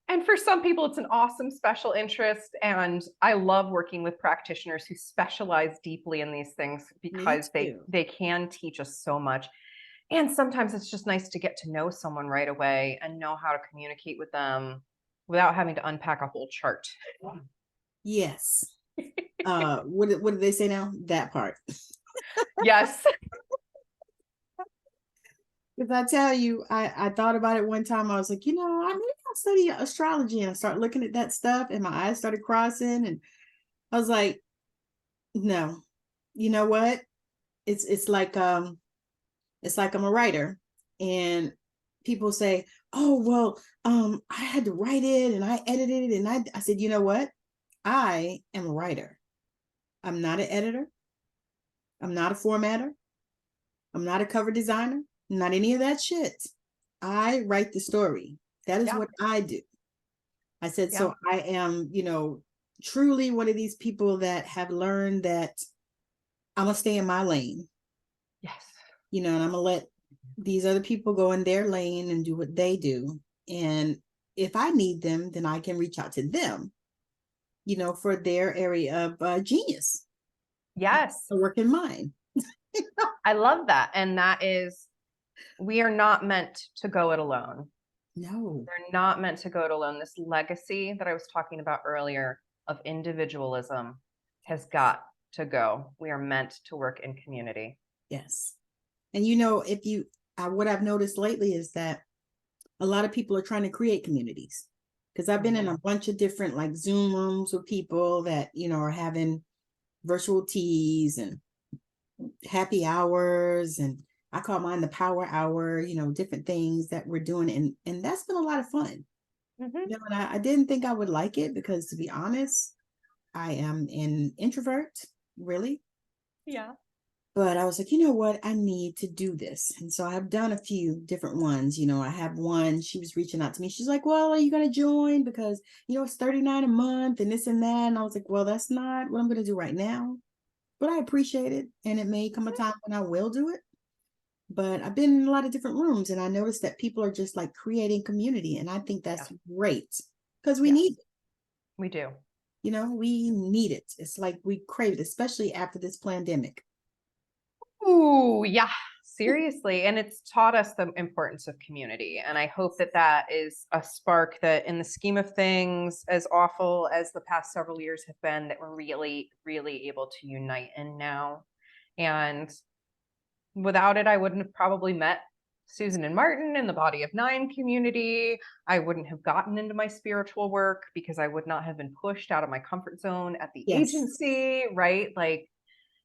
And for some people, it's an awesome special interest. And I love working with practitioners who specialize deeply in these things, because they can teach us so much. And sometimes it's just nice to get to know someone right away and know how to communicate with them without having to unpack a whole chart. Yes. What did they say now? That part. Yes. Because I tell you, I thought about it one time. I was like, I maybe I'll study astrology, and I started looking at that stuff and my eyes started crossing, and I was like, No. You know what? It's like it's like I'm a writer, and people say, "Oh, well, I had to write it and I edited it," and I said, "You know what? I am a writer. I'm not an editor. I'm not a formatter. I'm not a cover designer. I'm not any of that shit. I write the story. That is Yeah. what I do." I said, Yeah. so I am, truly one of these people that have learned that I'm gonna stay in my lane, Yes. and I'm gonna let these other people go in their lane and do what they do. And if I need them, then I can reach out to them, for their area of genius, Yes. a work in mine. I love that. And that is, we are not meant to go it alone. No. We're not meant to go it alone. This legacy that I was talking about earlier of individualism has got to go. We are meant to work in community. Yes. And if you, what I've noticed lately is that a lot of people are trying to create communities, because I've been in a bunch of different like Zoom rooms with people that, are having virtual teas and happy hours, and I call mine the power hour, different things that we're doing. And that's been a lot of fun. Mm-hmm. And I didn't think I would like it because, to be honest, I am an introvert, really. Yeah. But I was like, you know what? I need to do this. And so I've done a few different ones. I have one, she was reaching out to me. She's like, well, are you going to join? Because, it's $39 a month and this and that. And I was like, well, that's not what I'm going to do right now. But I appreciate it. And it may come a time when I will do it. But I've been in a lot of different rooms and I noticed that people are just like creating community. And I think Yeah. that's great because we Yes, need it. we do. We need it. It's like we crave it, especially after this pandemic. Ooh, yeah, seriously. And it's taught us the importance of community. And I hope that that is a spark that, in the scheme of things, as awful as the past several years have been, that we're really, really able to unite in now. And without it, I wouldn't have probably met Susan and Martin in the Body of Nine community. I wouldn't have gotten into my spiritual work because I would not have been pushed out of my comfort zone at the Yes. agency, right? Like,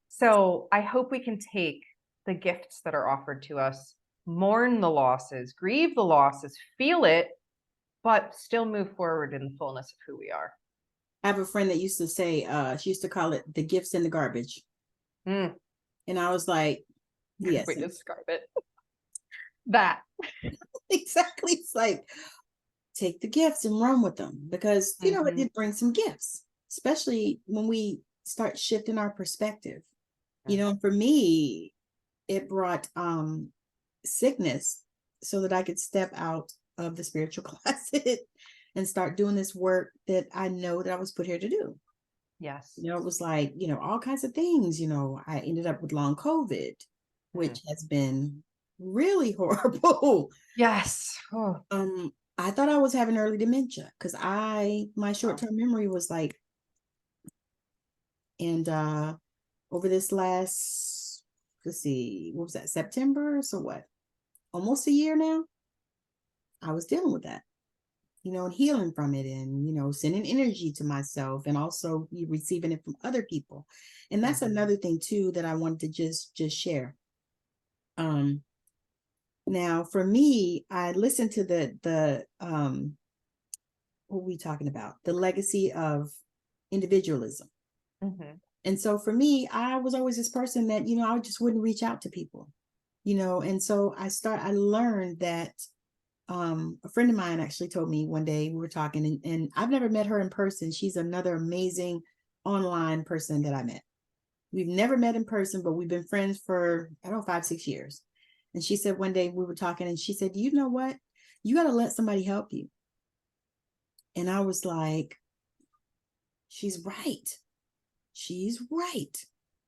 so I hope we can take the gifts that are offered to us, mourn the losses, grieve the losses, feel it, but still move forward in the fullness of who we are. I have a friend that used to say, she used to call it the gifts in the garbage. Mm. And I was like, yes. We describe it. That. Exactly. It's like, take the gifts and run with them because, it did bring some gifts, especially when we start shifting our perspective. For me, it brought sickness so that I could step out of the spiritual closet and start doing this work that I know that I was put here to do. Yes. It was like, all kinds of things. I ended up with long COVID, which has been really horrible. Yes. Oh. I thought I was having early dementia because my Oh. short-term memory was like, and over this last, let's see, what was that, September? So what? Almost a year now. I was dealing with that, and healing from it, and sending energy to myself and also receiving it from other people. And that's another thing too that I wanted to just share. Now for me, I listened to the what are we talking about? The legacy of individualism. Mm-hmm. And so for me, I was always this person that, I just wouldn't reach out to people, and so I learned that a friend of mine actually told me one day, we were talking, and I've never met her in person. She's another amazing online person that I met. We've never met in person, but we've been friends for, I don't know, 5, 6 years. And she said one day we were talking and she said, you know what? You got to let somebody help you. And I was like, she's right. She's right.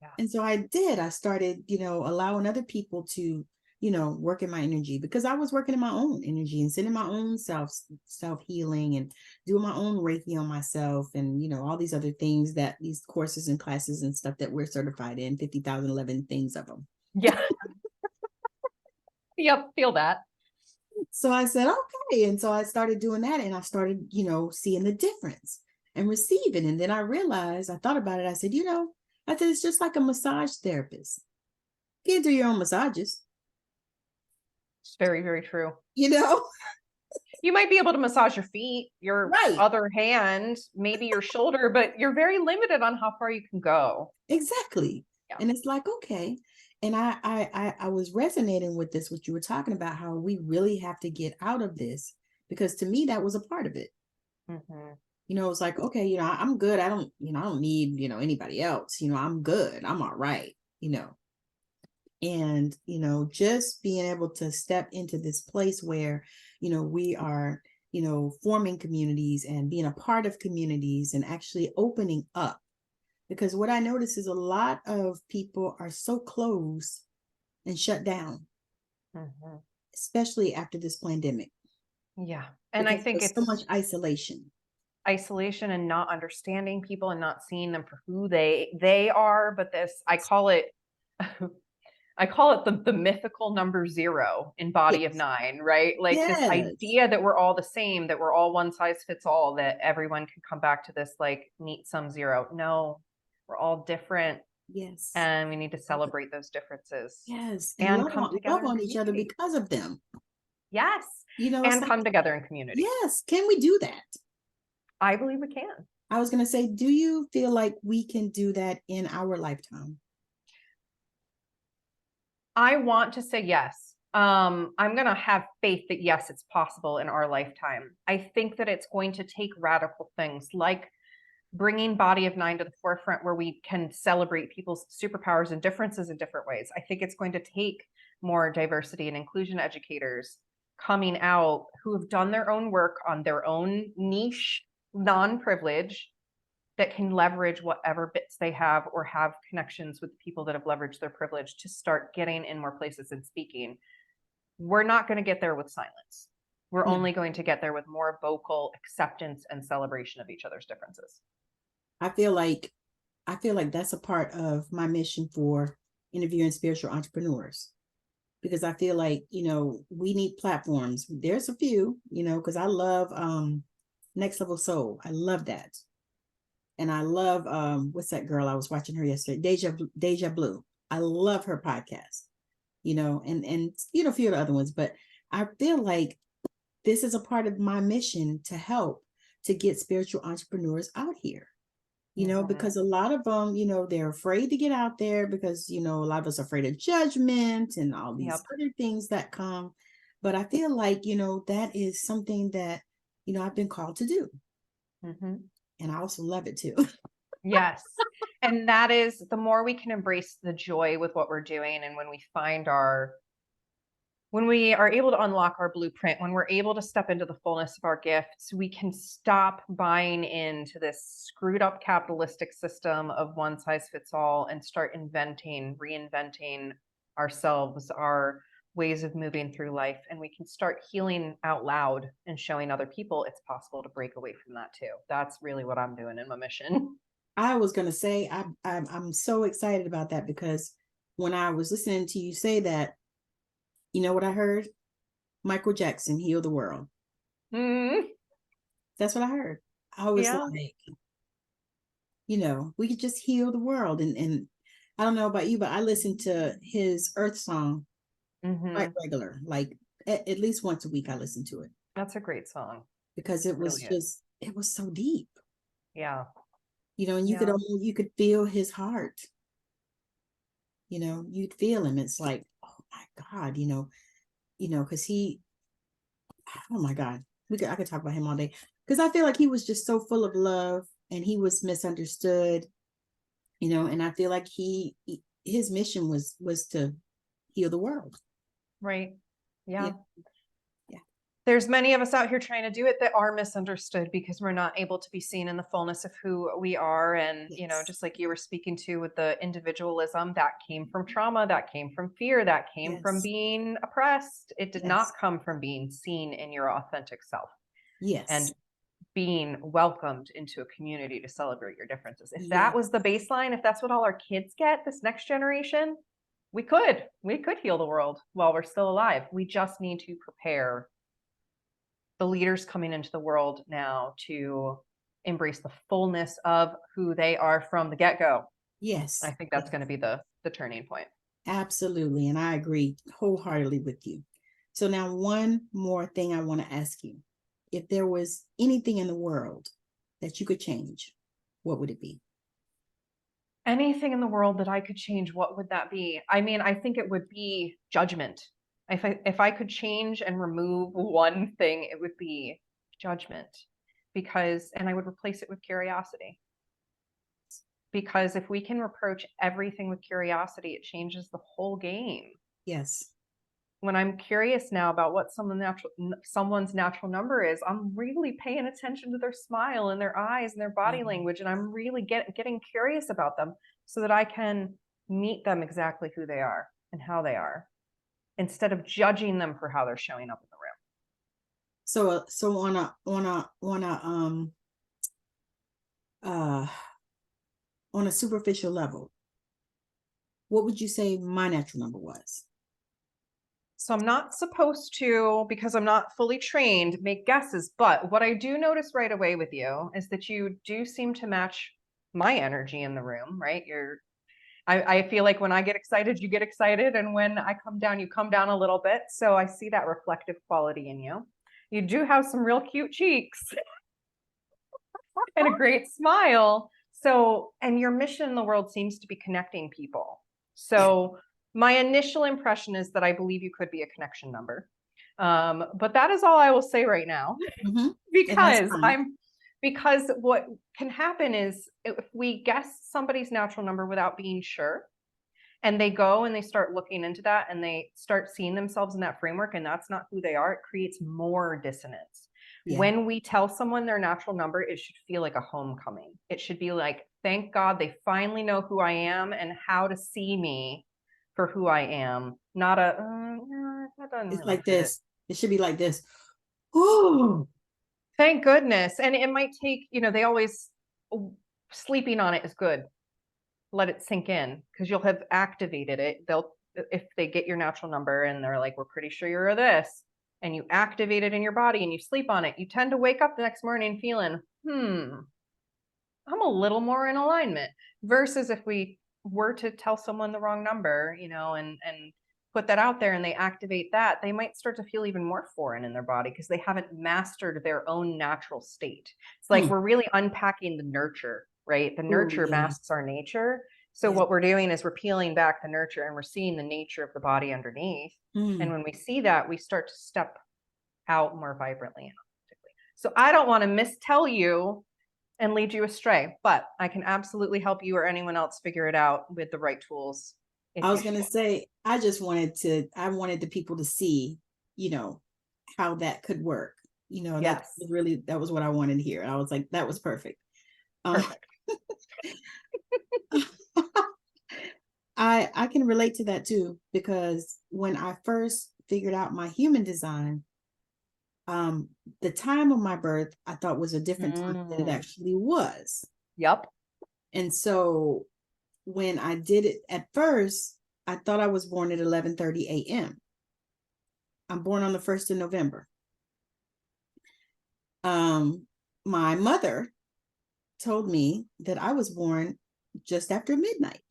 Yeah. And so I did. I started, allowing other people to, work in my energy, because I was working in my own energy and sending my own self healing and doing my own Reiki on myself, and all these other things, that these courses and classes and stuff that we're certified in, 50,011 things of them. Yeah. Yep. Feel that. So I said, okay. And so I started doing that, and I started, seeing the difference and receiving. And then I realized, I thought about it. I said, I said, it's just like a massage therapist. You can't do your own massages, It's very, very true. you know? You might be able to massage your feet, your Right. other hand, maybe your shoulder, but you're very limited on how far you can go. Exactly. Yeah. And it's like, okay. And I was resonating with this, what you were talking about, how we really have to get out of this, because to me, that was a part of it. Mm-hmm. You know, it's like, okay, I'm good. I don't need, anybody else. I'm good. I'm all right, you know. And, just being able to step into this place where, we are, forming communities and being a part of communities and actually opening up. Because what I notice is a lot of people are so closed and shut down, Mm-hmm. especially after this pandemic, Yeah. And I because think there's so much it's isolation. isolation and not understanding people and not seeing them for who they are. But this, I call it I call it the mythical number 0 in Body of Yes. 9, right? Like this Yes. idea that we're all the same, that we're all one size fits all, that everyone can come back to this like neat sum 0. No, we're all different, Yes. and we need to celebrate those differences Yes. And and come love together in on each other community. because of them. Yes. It's And like, come together in community. yes, can we do that? I believe we can. I was going to say, do you feel like we can do that in our lifetime? I want to say yes. I'm going to have faith that yes, it's possible in our lifetime. I think that it's going to take radical things like bringing Body of 9 to the forefront where we can celebrate people's superpowers and differences in different ways. I think it's going to take more diversity and inclusion educators coming out who have done their own work on their own niche, non-privilege, that can leverage whatever bits they have or have connections with people that have leveraged their privilege to start getting in more places and speaking. We're not going to get there with silence. We're No. only going to get there with more vocal acceptance and celebration of each other's differences. I feel like that's a part of my mission for interviewing spiritual entrepreneurs, because I feel like, we need platforms. There's a few, because I love Next Level Soul. I love that. And I love what's that girl? I was watching her yesterday, Deja Blue. I love her podcast, and a few of the other ones, but I feel like this is a part of my mission to help to get spiritual entrepreneurs out here. Because a lot of them, they're afraid to get out there because, a lot of us are afraid of judgment and all these Yep. other things that come. But I feel like, that is something that, I've been called to do. Mm-hmm. And I also love it too. Yes. And that is the more we can embrace the joy with what we're doing. And when we are able to unlock our blueprint, when we're able to step into the fullness of our gifts, we can stop buying into this screwed up capitalistic system of one size fits all and start reinventing ourselves, our ways of moving through life. And we can start healing out loud and showing other people it's possible to break away from that too. That's really what I'm doing in my mission. I was going to say, I'm so excited about that, because when I was listening to you say that, you know what I heard? Michael Jackson healed the world. Mm, That's what I heard. I was yeah. like, we could just heal the world. And I don't know about you, but I listen to his Earth song quite Mm-hmm. regular. Like at least once a week I listen to it, That's a great song. because It really is. it was so deep. Yeah. And Yeah. you could feel his heart. You'd feel him. It's like, oh my God, because oh my God, I could talk about him all day, because I feel like he was just so full of love, and he was misunderstood, and I feel like his mission was to heal the world. Right. Yeah. Yeah. Yeah. There's many of us out here trying to do it that are misunderstood because we're not able to be seen in the fullness of who we are. And, Yes. just like you were speaking to with the individualism, that came from trauma, that came from fear, that came from Yes. being oppressed. It did Yes. not come from being seen in your authentic self Yes. and being welcomed into a community to celebrate your differences. If Yeah. that was the baseline, if that's what all our kids get, this next generation, we could heal the world while we're still alive. We just need to prepare the leaders coming into the world now to embrace the fullness of who they are from the get-go. Yes. I think Yes. that's going to be the turning point. Absolutely. And I agree wholeheartedly with you. So now one more thing I want to ask you. If there was anything in the world that you could change, what would it be? Anything in the world that I could change, what would that be? I mean, I think it would be judgment. If I could change and remove one thing, it would be judgment. Because and I would replace it with curiosity. Because if we can approach everything with curiosity, it changes the whole game. Yes. When I'm curious now about what someone's natural number is, I'm really paying attention to their smile and their eyes and their body language, and I'm really getting curious about them so that I can meet them exactly who they are and how they are, instead of judging them for how they're showing up in the room. So uh on a superficial level, what would you say my natural number was? So I'm not supposed to, because I'm not fully trained, make guesses. But what I do notice right away with you is that you do seem to match my energy in the room, right? I feel like when I get excited, you get excited. And when I come down, you come down a little bit. So I see that reflective quality in you. You do have some real cute cheeks and a great smile. So, and your mission in the world seems to be connecting people. Yeah. So my initial impression is that I believe you could be a connection number. But that is all I will say right now. Mm-hmm. And that's because fine. I'm because what can happen is if we guess somebody's natural number without being sure, and they go and they start looking into that and they start seeing themselves in that framework and that's not who they are, it creates more dissonance. Yeah. When we tell someone their natural number, it should feel like a homecoming. It should be like, thank God they finally know who I am and how to see me for who I am, not that doesn't It's really like fit. this. It should be like this. Oh, Thank goodness. And it might take, they always, sleeping on it is good. Let it sink in because you'll have activated it. If they get your natural number and they're like, we're pretty sure you're this, and you activate it in your body and you sleep on it, you tend to wake up the next morning feeling, I'm a little more in alignment. Versus if we were to tell someone the wrong number, and put that out there and they activate that, they might start to feel even more foreign in their body because they haven't mastered their own natural state. It's like we're really unpacking the nurture, right? The oh, nurture yeah. masks our nature. So Yes. what we're doing is we're peeling back the nurture and we're seeing the nature of the body underneath. And when we see that, we start to step out more vibrantly and authentically. So I don't want to mistell you and lead you astray, but I can absolutely help you or anyone else figure it out with the right tools. I If you was gonna say, I wanted the people to see, you know, how that could work. That Yes, was really, that was what I wanted to hear. I was like, that was perfect. Um, perfect. I can relate to that too, because when I first figured out my human design, um, the time of my birth I thought was a different time than it actually was. Yep. And so when I did it at first, I thought I was born at 11:30 a.m. I'm born on the 1st of November. My mother told me that I was born just after midnight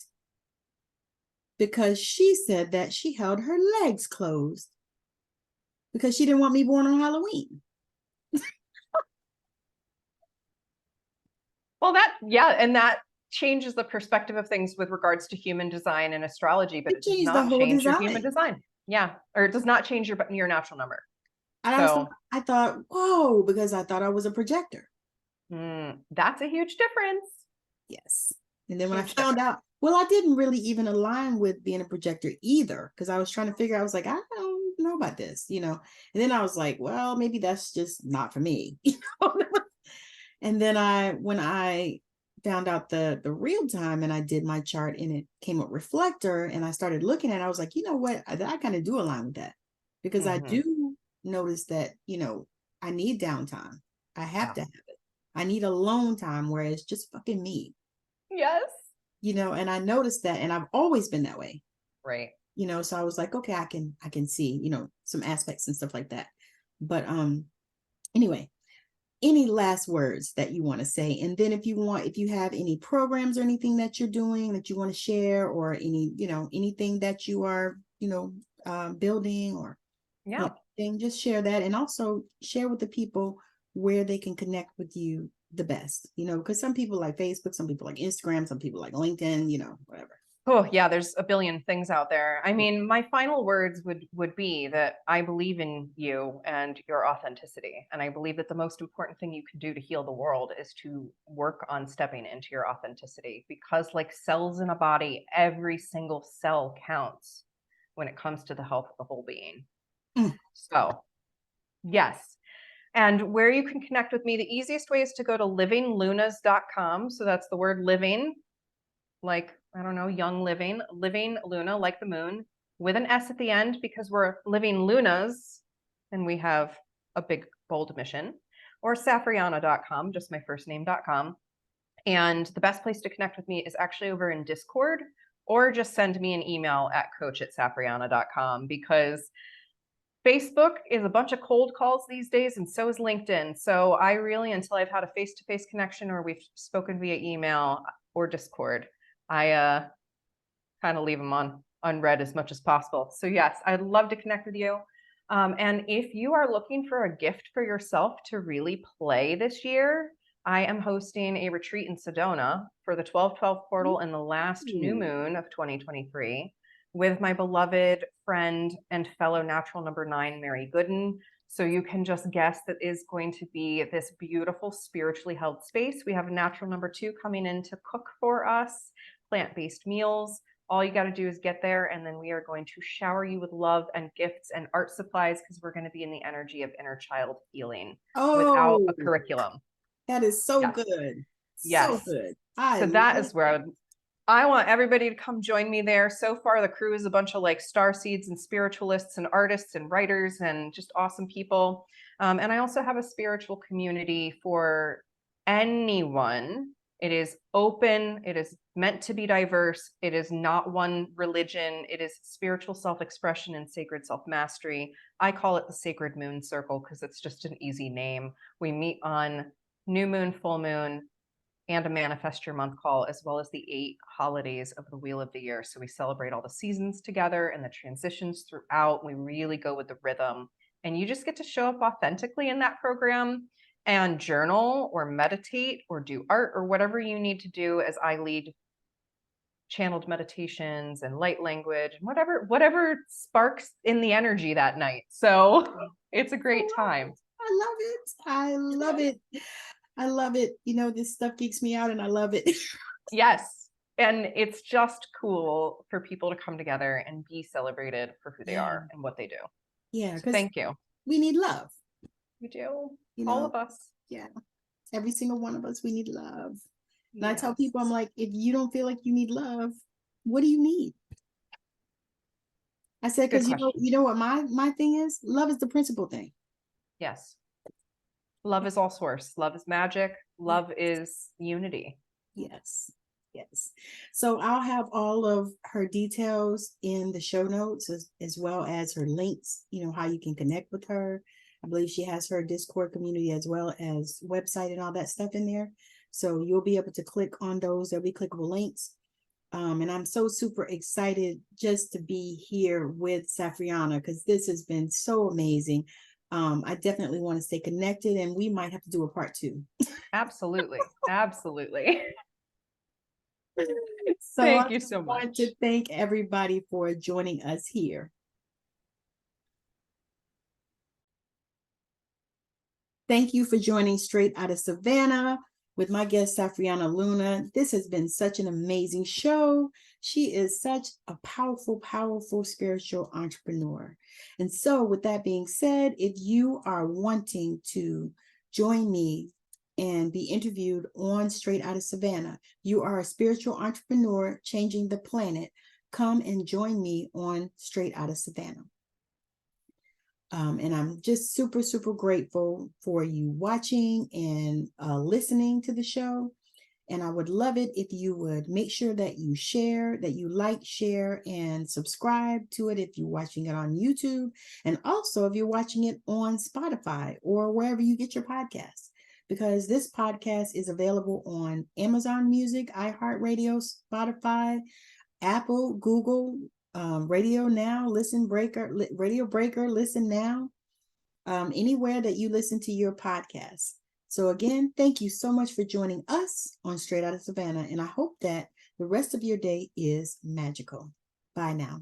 because she said that she held her legs closed because she didn't want me born on Halloween. Well, and that changes the perspective of things with regards to human design and astrology, but It it does changed the not whole change your human design. design. Yeah, or it does not change your natural number. And So I thought, whoa, because I thought I was a projector. that's a huge difference. Yes. And then when I Huge found difference. out, well, I didn't really even align with being a projector either, because I was trying to figure, I was like, I don't know about this. And then I was like, well, maybe that's just not for me. And then when I found out the real time and I did my chart and it came up reflector and I started looking at it, I was like, you know what? I kind of do align with that because I Mm-hmm. do notice that, I need downtime. I have Yeah. to have it. I need alone time where it's just fucking me, Yes. and I noticed that and I've always been that way, Right. so I was like, okay, I can see, some aspects and stuff like that. But anyway, any last words that you want to say? And then if you have any programs or anything that you're doing that you want to share, or any, anything that you are, building, or Yeah. anything, just share that. And also share with the people where they can connect with you the best, because some people like Facebook, some people like Instagram, some people like LinkedIn, whatever. Oh yeah, there's a billion things out there. I mean, my final words would be that I believe in you and your authenticity. And I believe that the most important thing you can do to heal the world is to work on stepping into your authenticity, because like cells in a body, every single cell counts when it comes to the health of the whole being. Mm. So, yes. And where you can connect with me, the easiest way is to go to livinglunas.com. So that's the word living, like, I don't know, young living Luna, like the moon, with an S at the end, because we're living Lunas and we have a big, bold mission. Or Safrianna.com, just my first name.com. And the best place to connect with me is actually over in Discord, or just send me an email at coach@safrianna.com, because Facebook is a bunch of cold calls these days, and so is LinkedIn. So I really, until I've had a face-to-face connection or we've spoken via email or Discord, I kind of leave them on unread as much as possible. So yes, I'd love to connect with you. And if you are looking for a gift for yourself to really play this year, I am hosting a retreat in Sedona for the 12/12 portal and the last new moon of 2023 with my beloved friend and fellow natural number 9, Mary Gooden. So you can just guess that is going to be this beautiful spiritually held space. We have a natural number 2 coming in to cook for us, plant-based meals. All you got to do is get there, and then we are going to shower you with love and gifts and art supplies, because we're going to be in the energy of inner child healing without a curriculum. That is so Yes. good. Yes. So good. So that is where I want everybody to come join me there. So far, the crew is a bunch of like star seeds and spiritualists and artists and writers and just awesome people. And I also have a spiritual community for anyone. It is open. It is meant to be diverse. It is not one religion. It is spiritual self-expression and sacred self-mastery. I call it the Sacred Moon Circle because it's just an easy name. We meet on new moon, full moon, and a manifest your month call, as well as the 8 holidays of the wheel of the year. So we celebrate all the seasons together and the transitions throughout. We really go with the rhythm, and you just get to show up authentically in that program and journal or meditate or do art or whatever you need to do, as I lead channeled meditations and light language and whatever sparks in the energy that night. So it's a great time. I love it. I love it. I love it. This stuff geeks me out and I love it. Yes. And it's just cool for people to come together and be celebrated for who they are and what they do. Yeah. So thank you. We need love. We do. All of us. Yeah. Every single one of us, we need love. And I tell people, I'm like, if you don't feel like you need love, what do you need? I said, because you know what my thing is? Love is the principal thing. Yes. Love is all source. Love is magic. Love is unity. Yes. Yes. So I'll have all of her details in the show notes, as well as her links, how you can connect with her. I believe she has her Discord community as well as website and all that stuff in there. So you'll be able to click on those. There'll be clickable links. And I'm so super excited just to be here with Safrianna, because this has been so amazing. I definitely want to stay connected, and we might have to do a part 2. Absolutely. Absolutely. So thank you so much. I want to thank everybody for joining us here. Thank you for joining Straight Out of Savannah with my guest, Safrianna Lughna. This has been such an amazing show. She is such a powerful, powerful spiritual entrepreneur. And so with that being said, if you are wanting to join me and be interviewed on Straight Out of Savannah, you are a spiritual entrepreneur changing the planet, come and join me on Straight Out of Savannah. And I'm just super, super grateful for you watching and listening to the show. And I would love it if you would make sure that you share, that you like, share, and subscribe to it if you're watching it on YouTube. And also if you're watching it on Spotify or wherever you get your podcasts. because this podcast is available on Amazon Music, iHeartRadio, Spotify, Apple, Google, Radio Now, Radio Breaker, Listen Now, anywhere that you listen to your podcast. So again, thank you so much for joining us on Straight Outta Savannah, and I hope that the rest of your day is magical. Bye now.